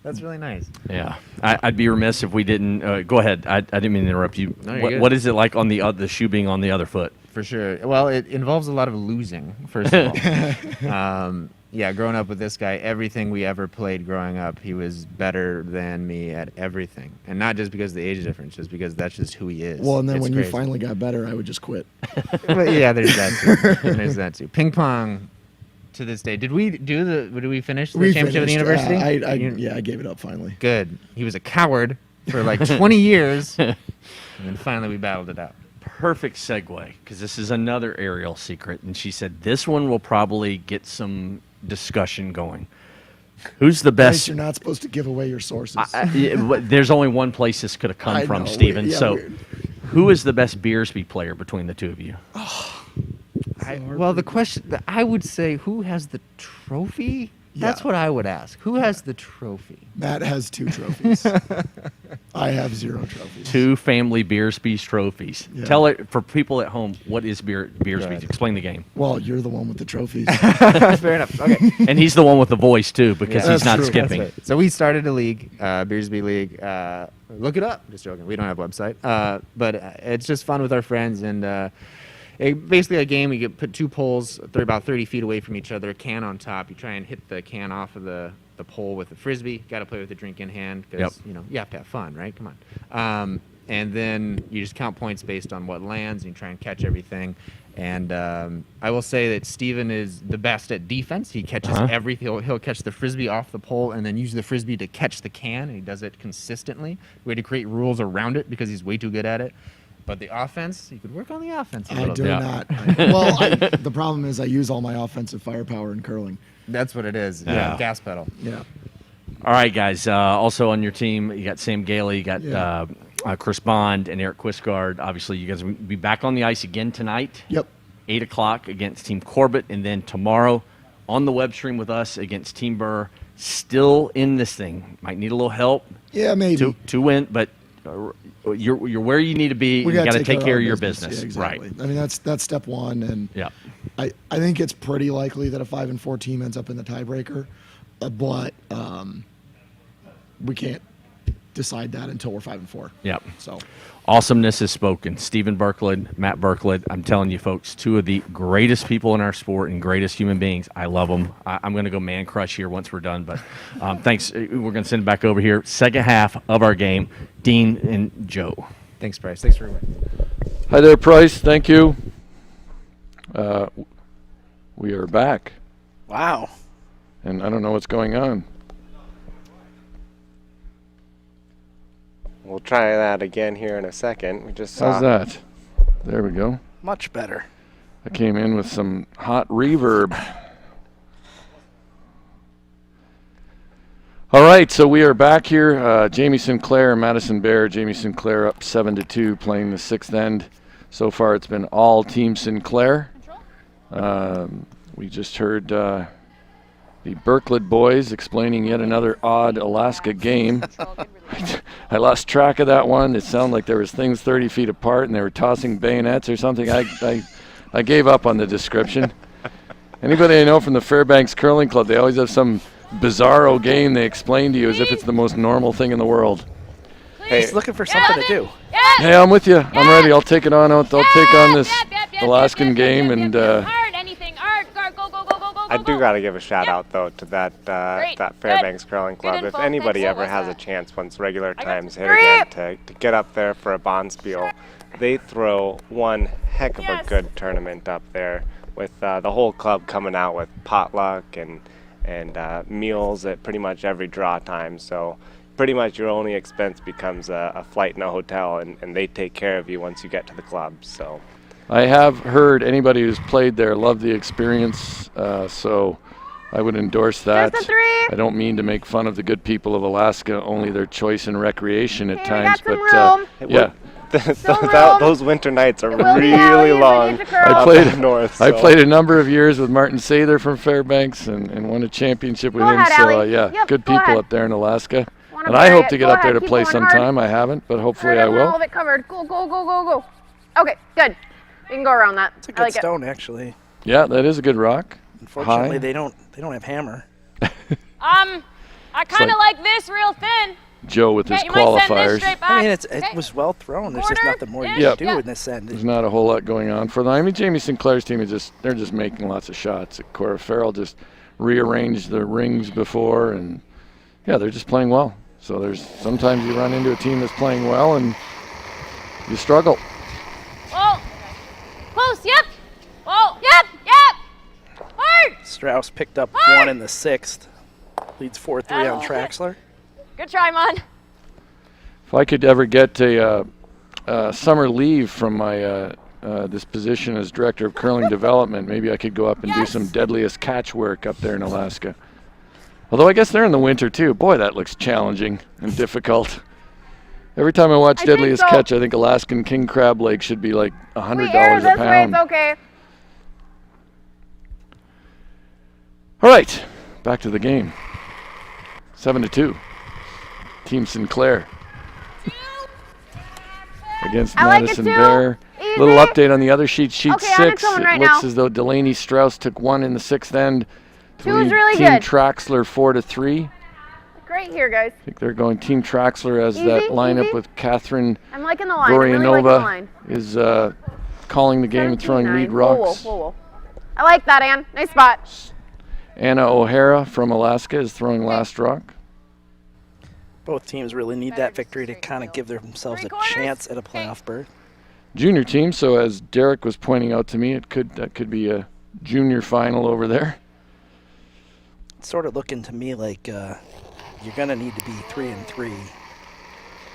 That's really nice. Yeah. I'd be remiss if we didn't. Go ahead. I didn't mean to interrupt you. No, you're good. What is it like on the shoe being on the other foot? For sure. Well, it involves a lot of losing, first of all. Yeah, growing up with this guy, everything we ever played growing up, he was better than me at everything. And not just because of the age difference, just because that's just who he is. Well, and then It's when crazy. you finally got better, I would just quit. Well, yeah, there's that too. There's that too. Ping pong, to this day. Did we finish the championship at the university? I gave it up finally. Good. He was a coward for 20 years, and then finally we battled it out. Perfect segue, because this is another Ariel secret, and she said this one will probably get some discussion going. Who's the best? Guys, you're not supposed to give away your sources. There's only one place this could have come I from, know. Stephen. Yeah, so, weird. who is the best Beersby player between the two of you? Well, the question, I would say, who has the trophy? That's what I would ask. Who has the trophy? Matt has 2 trophies. I have 0 trophies. 2 family Beersby's trophies. Yeah. Tell it for people at home. What is Beersby's? Explain the game. Well, you're the one with the trophies. Fair enough. Okay. And he's the one with the voice too, because he's not true. skipping. Right. So we started a league, Beersby League. Look it up. Just joking. We don't have a website. But it's just fun with our friends, and basically a game. We put 2 poles. They're about 30 feet away from each other. A can on top. You try and hit the can off of the pole with a frisbee. Got to play with a drink in hand because you have to have fun, right? Come on. And then you just count points based on what lands, and you try and catch everything. And I will say that Steven is the best at defense. He catches everything. He'll catch the frisbee off the pole and then use the frisbee to catch the can, and he does it consistently. We had to create rules around it because he's way too good at it. But the offense, you could work on the offense a little bit. I do not. The problem is I use all my offensive firepower in curling. That's what it is. Yeah. Gas pedal. Yeah. All right, guys. Also on your team, you got Sam Gailey, you got Chris Bond, and Eric Quisgard. Obviously, you guys will be back on the ice again tonight. Yep. 8 o'clock against Team Corbett, and then tomorrow on the web stream with us against Team Burr. Still in this thing. Might need a little help. Yeah, maybe. To win, but you're where you need to be. You got to take care of your business. Yeah, exactly. Right. I mean, that's step one, and I think it's pretty likely that a 5-4 team ends up in the tiebreaker, but we can't decide that until we're 5-4. Yep. So awesomeness is spoken. Stephen Berkland, Matt Berkland. I'm telling you, folks, two of the greatest people in our sport and greatest human beings. I love them. I'm going to go man crush here once we're done. But thanks. We're going to send it back over here. Second half of our game. Dean and Joe. Thanks, Bryce. Thanks very much. Hi there, Price. Thank you. We are back. Wow. And I don't know what's going on. We'll try that again here in a second. We just saw. How's that? There we go. Much better. I came in with some hot reverb. All right, so we are back here. Jamie Sinclair and Madison Bear. Jamie Sinclair up 7-2, playing the sixth end. So far, it's been all Team Sinclair. We just heard the Berkland boys explaining yet another odd Alaska game. I lost track of that one. It sounded like there was things 30 feet apart and they were tossing bayonets or something. I gave up on the description. Anybody I know from the Fairbanks Curling Club, they always have some bizarro game they explain to you as if it's the most normal thing in the world. Hey, he's looking for something to do. Hey, I'm with you. I'm ready. I'll take it on. I'll take on this Alaskan game and. I do got to give a shout out though to that Fairbanks Curling Club. If anybody ever has a chance once regular times hit again to get up there for a bonspiel, they throw one heck of a good tournament up there with the whole club coming out with potluck and meals at pretty much every draw time. So pretty much your only expense becomes a flight and a hotel, and they take care of you once you get to the club. So. I have heard anybody who's played there loved the experience, so I would endorse that. I don't mean to make fun of the good people of Alaska, only their choice in recreation at times, but yeah. Those winter nights are really long. I played a number of years with Martin Sather from Fairbanks and won a championship with him, so good people up there in Alaska. And I hope to get up there to play sometime. I haven't, but hopefully I will. All of it covered. Go. Okay, good. We can go around that. It's a good stone, actually. Yeah, that is a good rock. Unfortunately, they don't have hammer. I kind of like this real thin. Joe with his qualifiers. I mean, it was well thrown. There's just nothing more you can do in this end. There's not a whole lot going on for them. I mean, Jamie Sinclair's team they're just making lots of shots. Cora Farrell just rearranged the rings before, and yeah, they're just playing well. So there's sometimes you run into a team that's playing well and you struggle. Whoa. Close, yep. Whoa, yep. Hard. Strauss picked up one in the sixth. Leads 4-3 on Traxler. Good try, Mon. If I could ever get a summer leave from my this position as director of curling development, maybe I could go up and do some deadliest catch work up there in Alaska. Although I guess they're in the winter too. Boy, that looks challenging and difficult. Every time I watch deadliest catch, I think Alaskan king crab leg should be like $100 a pound. It's okay. All right, back to the game. 7-2. Team Sinclair against Madison Bear. Little update on the other sheet, sheet 6. It looks as though Delaney Strauss took one in the sixth end to lead Team Traxler 4-3. Great here, guys. I think they're going Team Traxler as that lineup with Catherine I'm liking the line. Gorianova is calling the game and throwing lead rocks. Whoa. I like that, Ann. Nice spot. Anna O'Hara from Alaska is throwing last rock. Both teams really need that victory to kind of give themselves a chance at a playoff berth. Junior team, so as Derek was pointing out to me, that could be a junior final over there. It's sort of looking to me like you're going to need to be 3-3.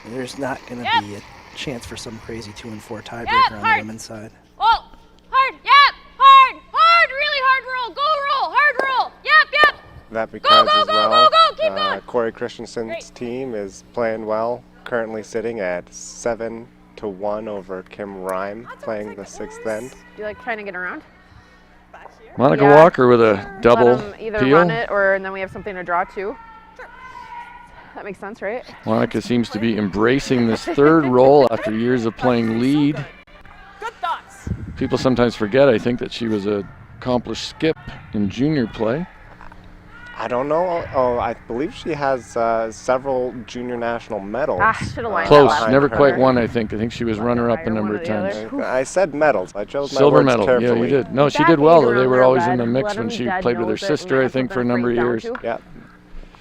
There's not going to be a chance for some crazy 2-4 tiebreaker on the women's side. Oh, hard, hard, really hard roll, hard roll, yep. That because as well, keep going. Corey Christensen's team is playing well, currently sitting at 7-1 over Kim Rhyme, playing the sixth end. Do you like trying to get around? Monica Walker with a double either peel. Run it and then we have something to draw too. That makes sense, right? Monica seems to be embracing this third role after years of playing lead. Good thoughts. People sometimes forget, I think, that she was an accomplished skip in junior play. I don't know. Oh, I believe she has several junior national medals. Should have lined Close, that left never for quite her. won, I think. I think she was runner-up a number of times. I said medals. I chose my Silver words medal, carefully. yeah, you did. No, she Back did well, eight though. They around were their always in red. the mix Let when 'em she dead played with her nose it, sister, and I that's what think, for they're a number of freaked out years. to. Yep.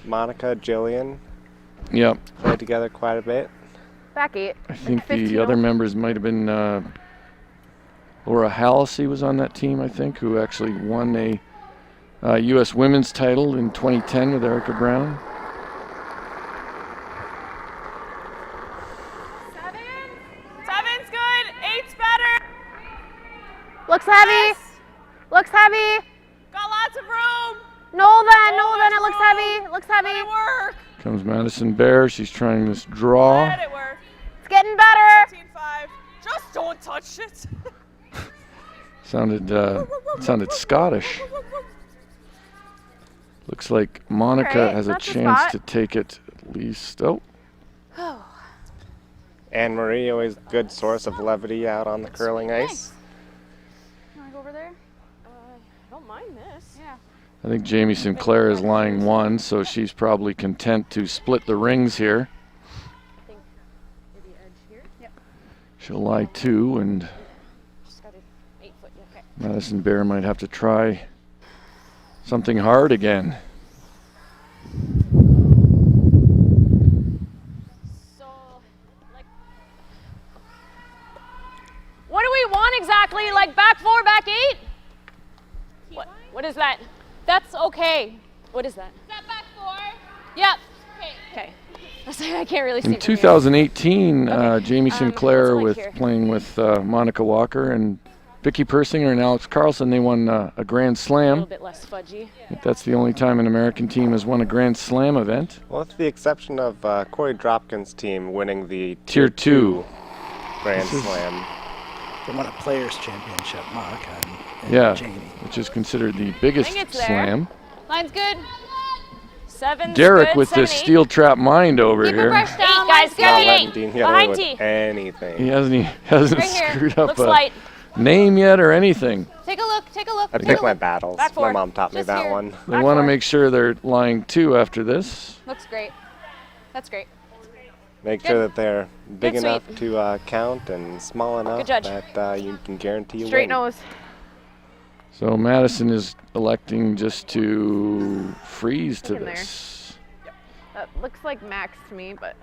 Monica, Jillian. Yep. Played together quite a bit. Back 8. I think the other members might have been Laura Halsey was on that team, I think, who actually won a U.S. women's title in 2010 with Erica Brown. Seven's good. Eight's better. Looks heavy. Looks heavy. Got lots of room. No, then. It looks heavy. It looks heavy. Let it work. Comes Madison Bear. She's trying this draw. Let it work. It's getting better. 15-5. Just don't touch it. Sounded Scottish. Looks like Monica Alright, has a that's a chance spot. to take it at least. Oh, Anne Marie, always good source of levity out on the curling ice. You want to go over there? I don't mind this. Yeah. I think Jamie Sinclair is lying 1, so she's probably content to split the rings here. I think maybe edge here. Yep. She'll lie 2, and Just got an 8 foot. Okay. Madison Bear might have to try something hard again. So, like, what do we want exactly? Like back 4, back 8? What is that? That's okay. What is that? Is that back 4? Yep. Okay. Okay. I can't really see. In from here. 2018, Jamie Sinclair let's with wait here. playing with Monica Walker and Vicky Persinger and Alex Carlson, they won a Grand A Slam. little bit less fudgy. I think that's the only time an American team has won a Grand Slam event. Well, with the exception of Corey Dropkin's team winning the Tier 2 Grand This is- Slam. They won a Players' Championship, Monica and Yeah, Jamie. which is considered the biggest I think it's there. slam. Line's good. 7's Derek good. with 7, this 8. steel trap mind over Keep her here. brush down, guys. Not Get letting 8. Dean get away Behind with T. anything. He hasn't Right here. screwed up Looks a light. name yet or anything. Take a look. Take a look. I take pick a my look. battles. Back My 4. mom taught me Just that here. one. They Back want to 4. make sure they're lying 2 after this. Looks great. That's great. Make Good. sure that they're big Good enough sweep. to count and small enough judge. that you can guarantee a Straight win. nose. So Madison is electing just to freeze to Look in there. this. That looks like max to me, but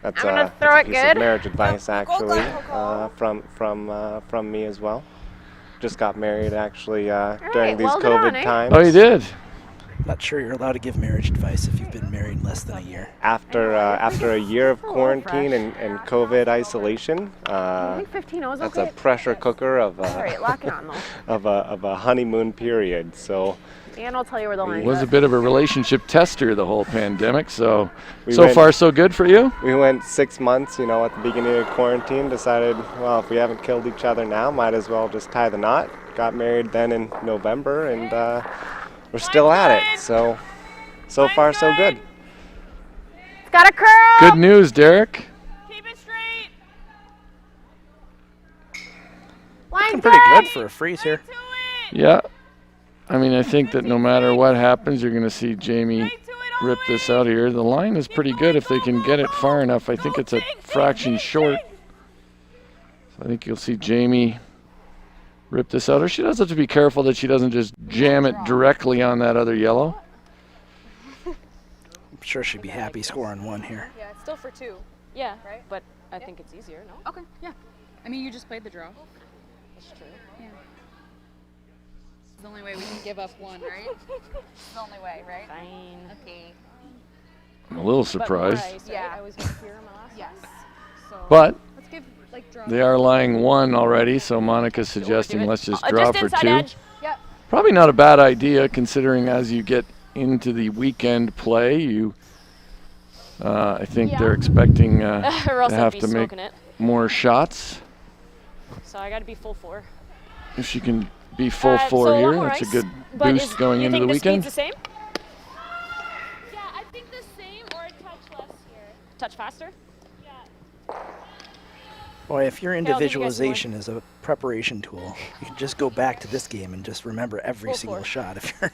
That's I'm gonna that's throw a it piece good. of marriage advice, actually, go. from me as well. Just got married actually during these welded on, COVID eh? times. Oh, you did? Not sure you're allowed to give marriage advice if you've been married less than a year. After a year of a little quarantine fresh. and COVID isolation, I think 15 is that's okay. a pressure cooker of All right, lock it on though. of a honeymoon period. So And I'll tell you where the line It was is. a bit of a relationship tester the whole pandemic, so We so went- far so good for you? we went 6 months, at the beginning of quarantine, decided, well, if we haven't killed each other now, might as well just tie the knot. Got married then in November, and we're still at it. So far, so good. It's got a curl. Good news, Derek. Keep it straight. Line's Looking pretty good for a freeze here. Yeah. I mean, I think that no matter what happens, you're going to see Jamie rip this out here. The line is pretty good if they can get it far enough. I think it's a fraction short. So I think you'll see Jamie rip this out. Or she does have to be careful that she doesn't just jam it directly on that other yellow. I'm sure she'd be happy scoring 1 here. Yeah, it's still for 2. Yeah. Right? But I think it's easier, no? Okay, yeah. I mean, you just played the draw. That's true. Yeah. It's the only way we can give up 1, right? It's the only way, right? Fine. Okay. I'm a little But more surprised. ice, right? Yeah. I was going to hear my last Yes. one. So But let's give draw. they are lying 1 already, so Monica's suggesting let's just draw Just for inside 2. edge. Yep. Probably not a bad idea, considering as you get into the weekend play, I think they're expecting Or to else I'd have be to make smoking it. more shots. So I got to be full 4. If she can be full 4 so here, one more that's a ice. good But boost going you into the think weekend. speed's the same? Yeah, I think the same or a touch less here. Touch faster? Yeah. Boy, if your I'll give you guys individualization is a preparation tool, you can just go back to this game and just remember every Full single 4. shot if you're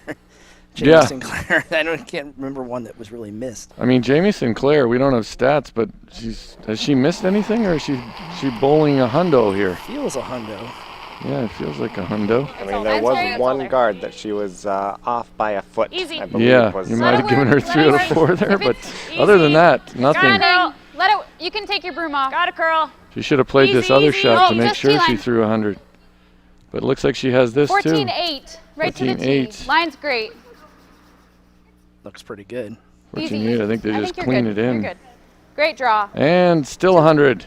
Jamie Sinclair. Can't remember one that was really missed. I mean, Jamie Sinclair, we don't have stats, but has she missed anything, or is she bowling a hundo here? Feels a hundo. Yeah, it feels like a hundo. I mean, there was one guard that she was off by a foot. Easy. I believe Yeah, was, you might have given her 3 out of 4 there, but other than that, nothing. Got it, girl. Let it. You can take your broom off. Got it, curl. She should have played this other shot to make sure she T-line. threw 100. But it looks like she has this too. 14-8. Right to the tee. 14-8. Line's great. Looks pretty good. 14-8. I think they just you're clean good. it in. You're good. Great draw. And still 100.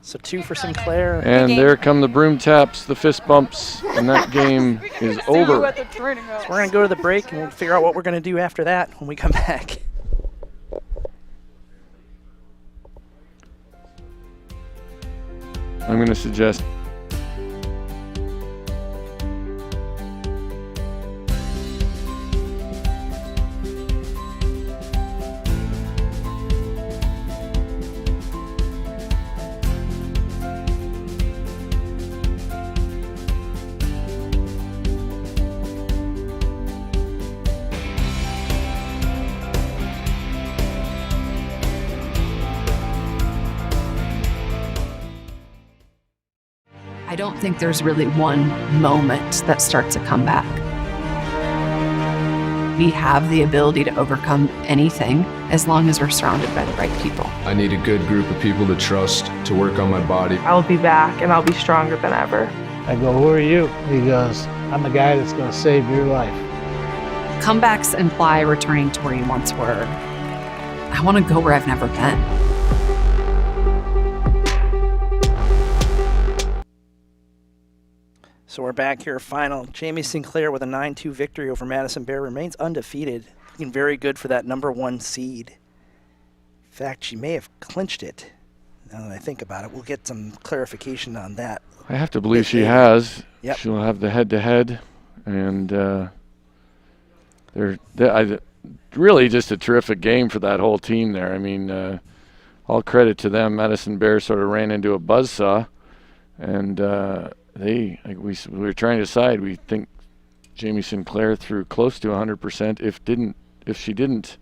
So 2 for Sinclair. And there come the broom taps, the fist bumps, and that game is over. So we're going to go to the break, and we'll figure out what we're going to do after that when we come back. I'm going to suggest I don't think there's really one moment that starts a comeback. We have the ability to overcome anything as long as we're surrounded by the right people. I need a good group of people to trust, to work on my body. I'll be back and I'll be stronger than ever. I go, who are you? He goes, I'm the guy that's going to save your life. Comebacks imply returning to where you once were. I want to go where I've never been. So we're back here, final. Jamie Sinclair with a 9-2 victory over Madison Bear remains undefeated, looking very good for that #1 seed. In fact, she may have clinched it. Now that I think about it, we'll get some clarification on that. I have to believe she has. Yep. She'll have the head-to-head, and they're really just a terrific game for that whole team there. I mean, all credit to them. Madison Bear sort of ran into a buzzsaw, and we were trying to decide. We think Jamie Sinclair threw close to 100% if she didn't.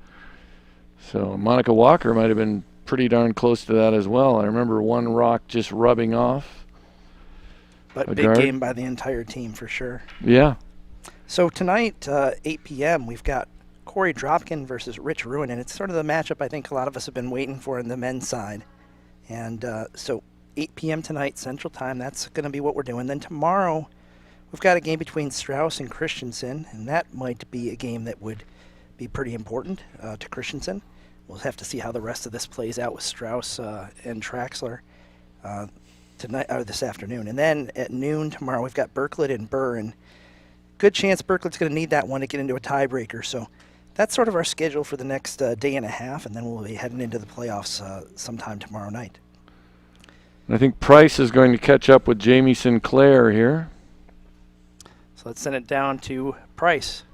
So Monica Walker might have been pretty darn close to that as well. I remember one rock just rubbing off. But big game by the entire team for sure. Yeah. So tonight, 8 p.m., we've got Corey Dropkin versus Rich Ruin, and it's sort of the matchup I think a lot of us have been waiting for in the men's side. And so 8 p.m. tonight, Central Time, that's going to be what we're doing. Then tomorrow, we've got a game between Strauss and Christensen, and that might be a game that would be pretty important to Christensen. We'll have to see how the rest of this plays out with Strauss and Traxler tonight or this afternoon. And then at noon tomorrow, we've got Berklet and Burr, and good chance Berklet's going to need that one to get into a tiebreaker. So that's sort of our schedule for the next day and a half, and then we'll be heading into the playoffs sometime tomorrow night. I think Price is going to catch up with Jamie Sinclair here. So let's send it down to Price.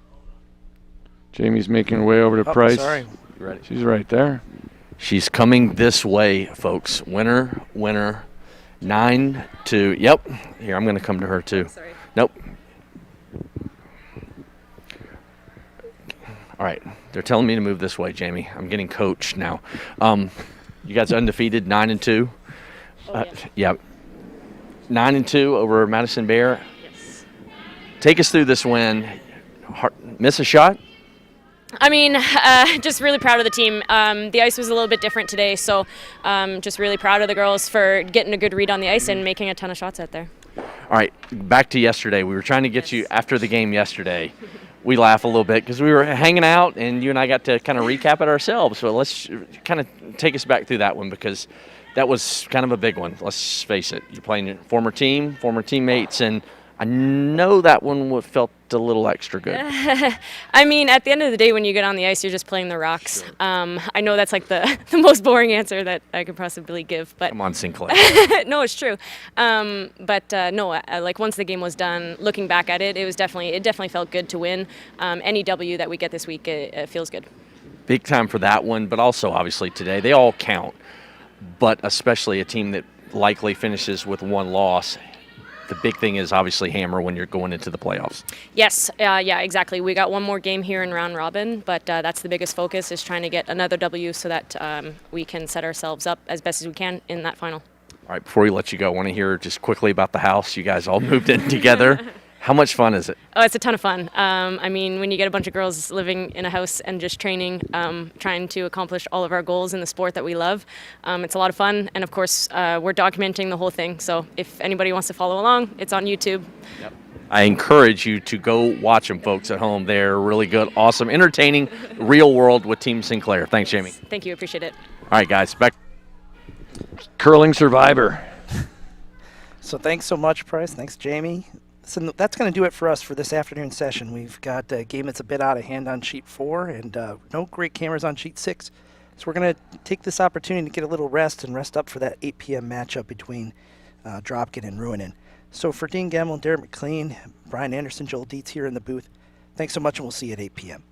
Jamie's making her way over to Price. Sorry. You ready? She's right there. She's coming this way, folks. Winner, 9-2. Yep. Here, I'm going to come to her too. Sorry. Nope. All right. They're telling me to move this way, Jamie. I'm getting coached now. You guys are undefeated, 9-2. Yeah. 9-2 over Madison Bear. Yes. Take us through this win. Miss a shot? I mean, just really proud of the team. The ice was a little bit different today, so just really proud of the girls for getting a good read on the ice and making a ton of shots out there. All right, back to yesterday. We were trying to get you after the game yesterday. We laugh a little bit because we were hanging out, and you and I got to kind of recap it ourselves. So let's kind of take us back through that one because that was kind of a big one. Let's face it. You're playing your former team, former teammates, and I know that one felt a little extra good. I mean, at the end of the day, when you get on the ice, you're just playing the rocks. Sure. I know that's like the most boring answer that I could possibly give. But come on, Sinclair. No, it's true. Like once the game was done, looking back at it, it definitely felt good to win. Any W that we get this week, it feels good. Big time for that one, but also obviously today, they all count. But especially a team that likely finishes with one loss the big thing is obviously hammer when you're going into the playoffs. Yes, yeah, exactly. We got one more game here in round robin, but that's the biggest focus is trying to get another W so that we can set ourselves up as best as we can in that final. All right, before we let you go, I want to hear just quickly about the house. You guys all moved in together. How much fun is it? Oh, it's a ton of fun. I mean, when you get a bunch of girls living in a house and just training, trying to accomplish all of our goals in the sport that we love, it's a lot of fun. And of course, we're documenting the whole thing. So if anybody wants to follow along, it's on YouTube. Yep. I encourage you to go watch them, folks, at home. They're really good, awesome, entertaining, real world with Team Sinclair. Thanks, Jamie. Thank you. Appreciate it. All right, guys. Back. Curling Survivor. So thanks so much, Price. Thanks, Jamie. So that's going to do it for us for this afternoon session. We've got a game that's a bit out of hand on sheet 4 and no great cameras on sheet 6. So we're going to take this opportunity to get a little rest and rest up for that 8 p.m. matchup between Dropkin and Ruinen. So for Dean Gemmel, Derek McLean, Brian Anderson, Joel Dietz here in the booth, thanks so much, and we'll see you at 8 p.m.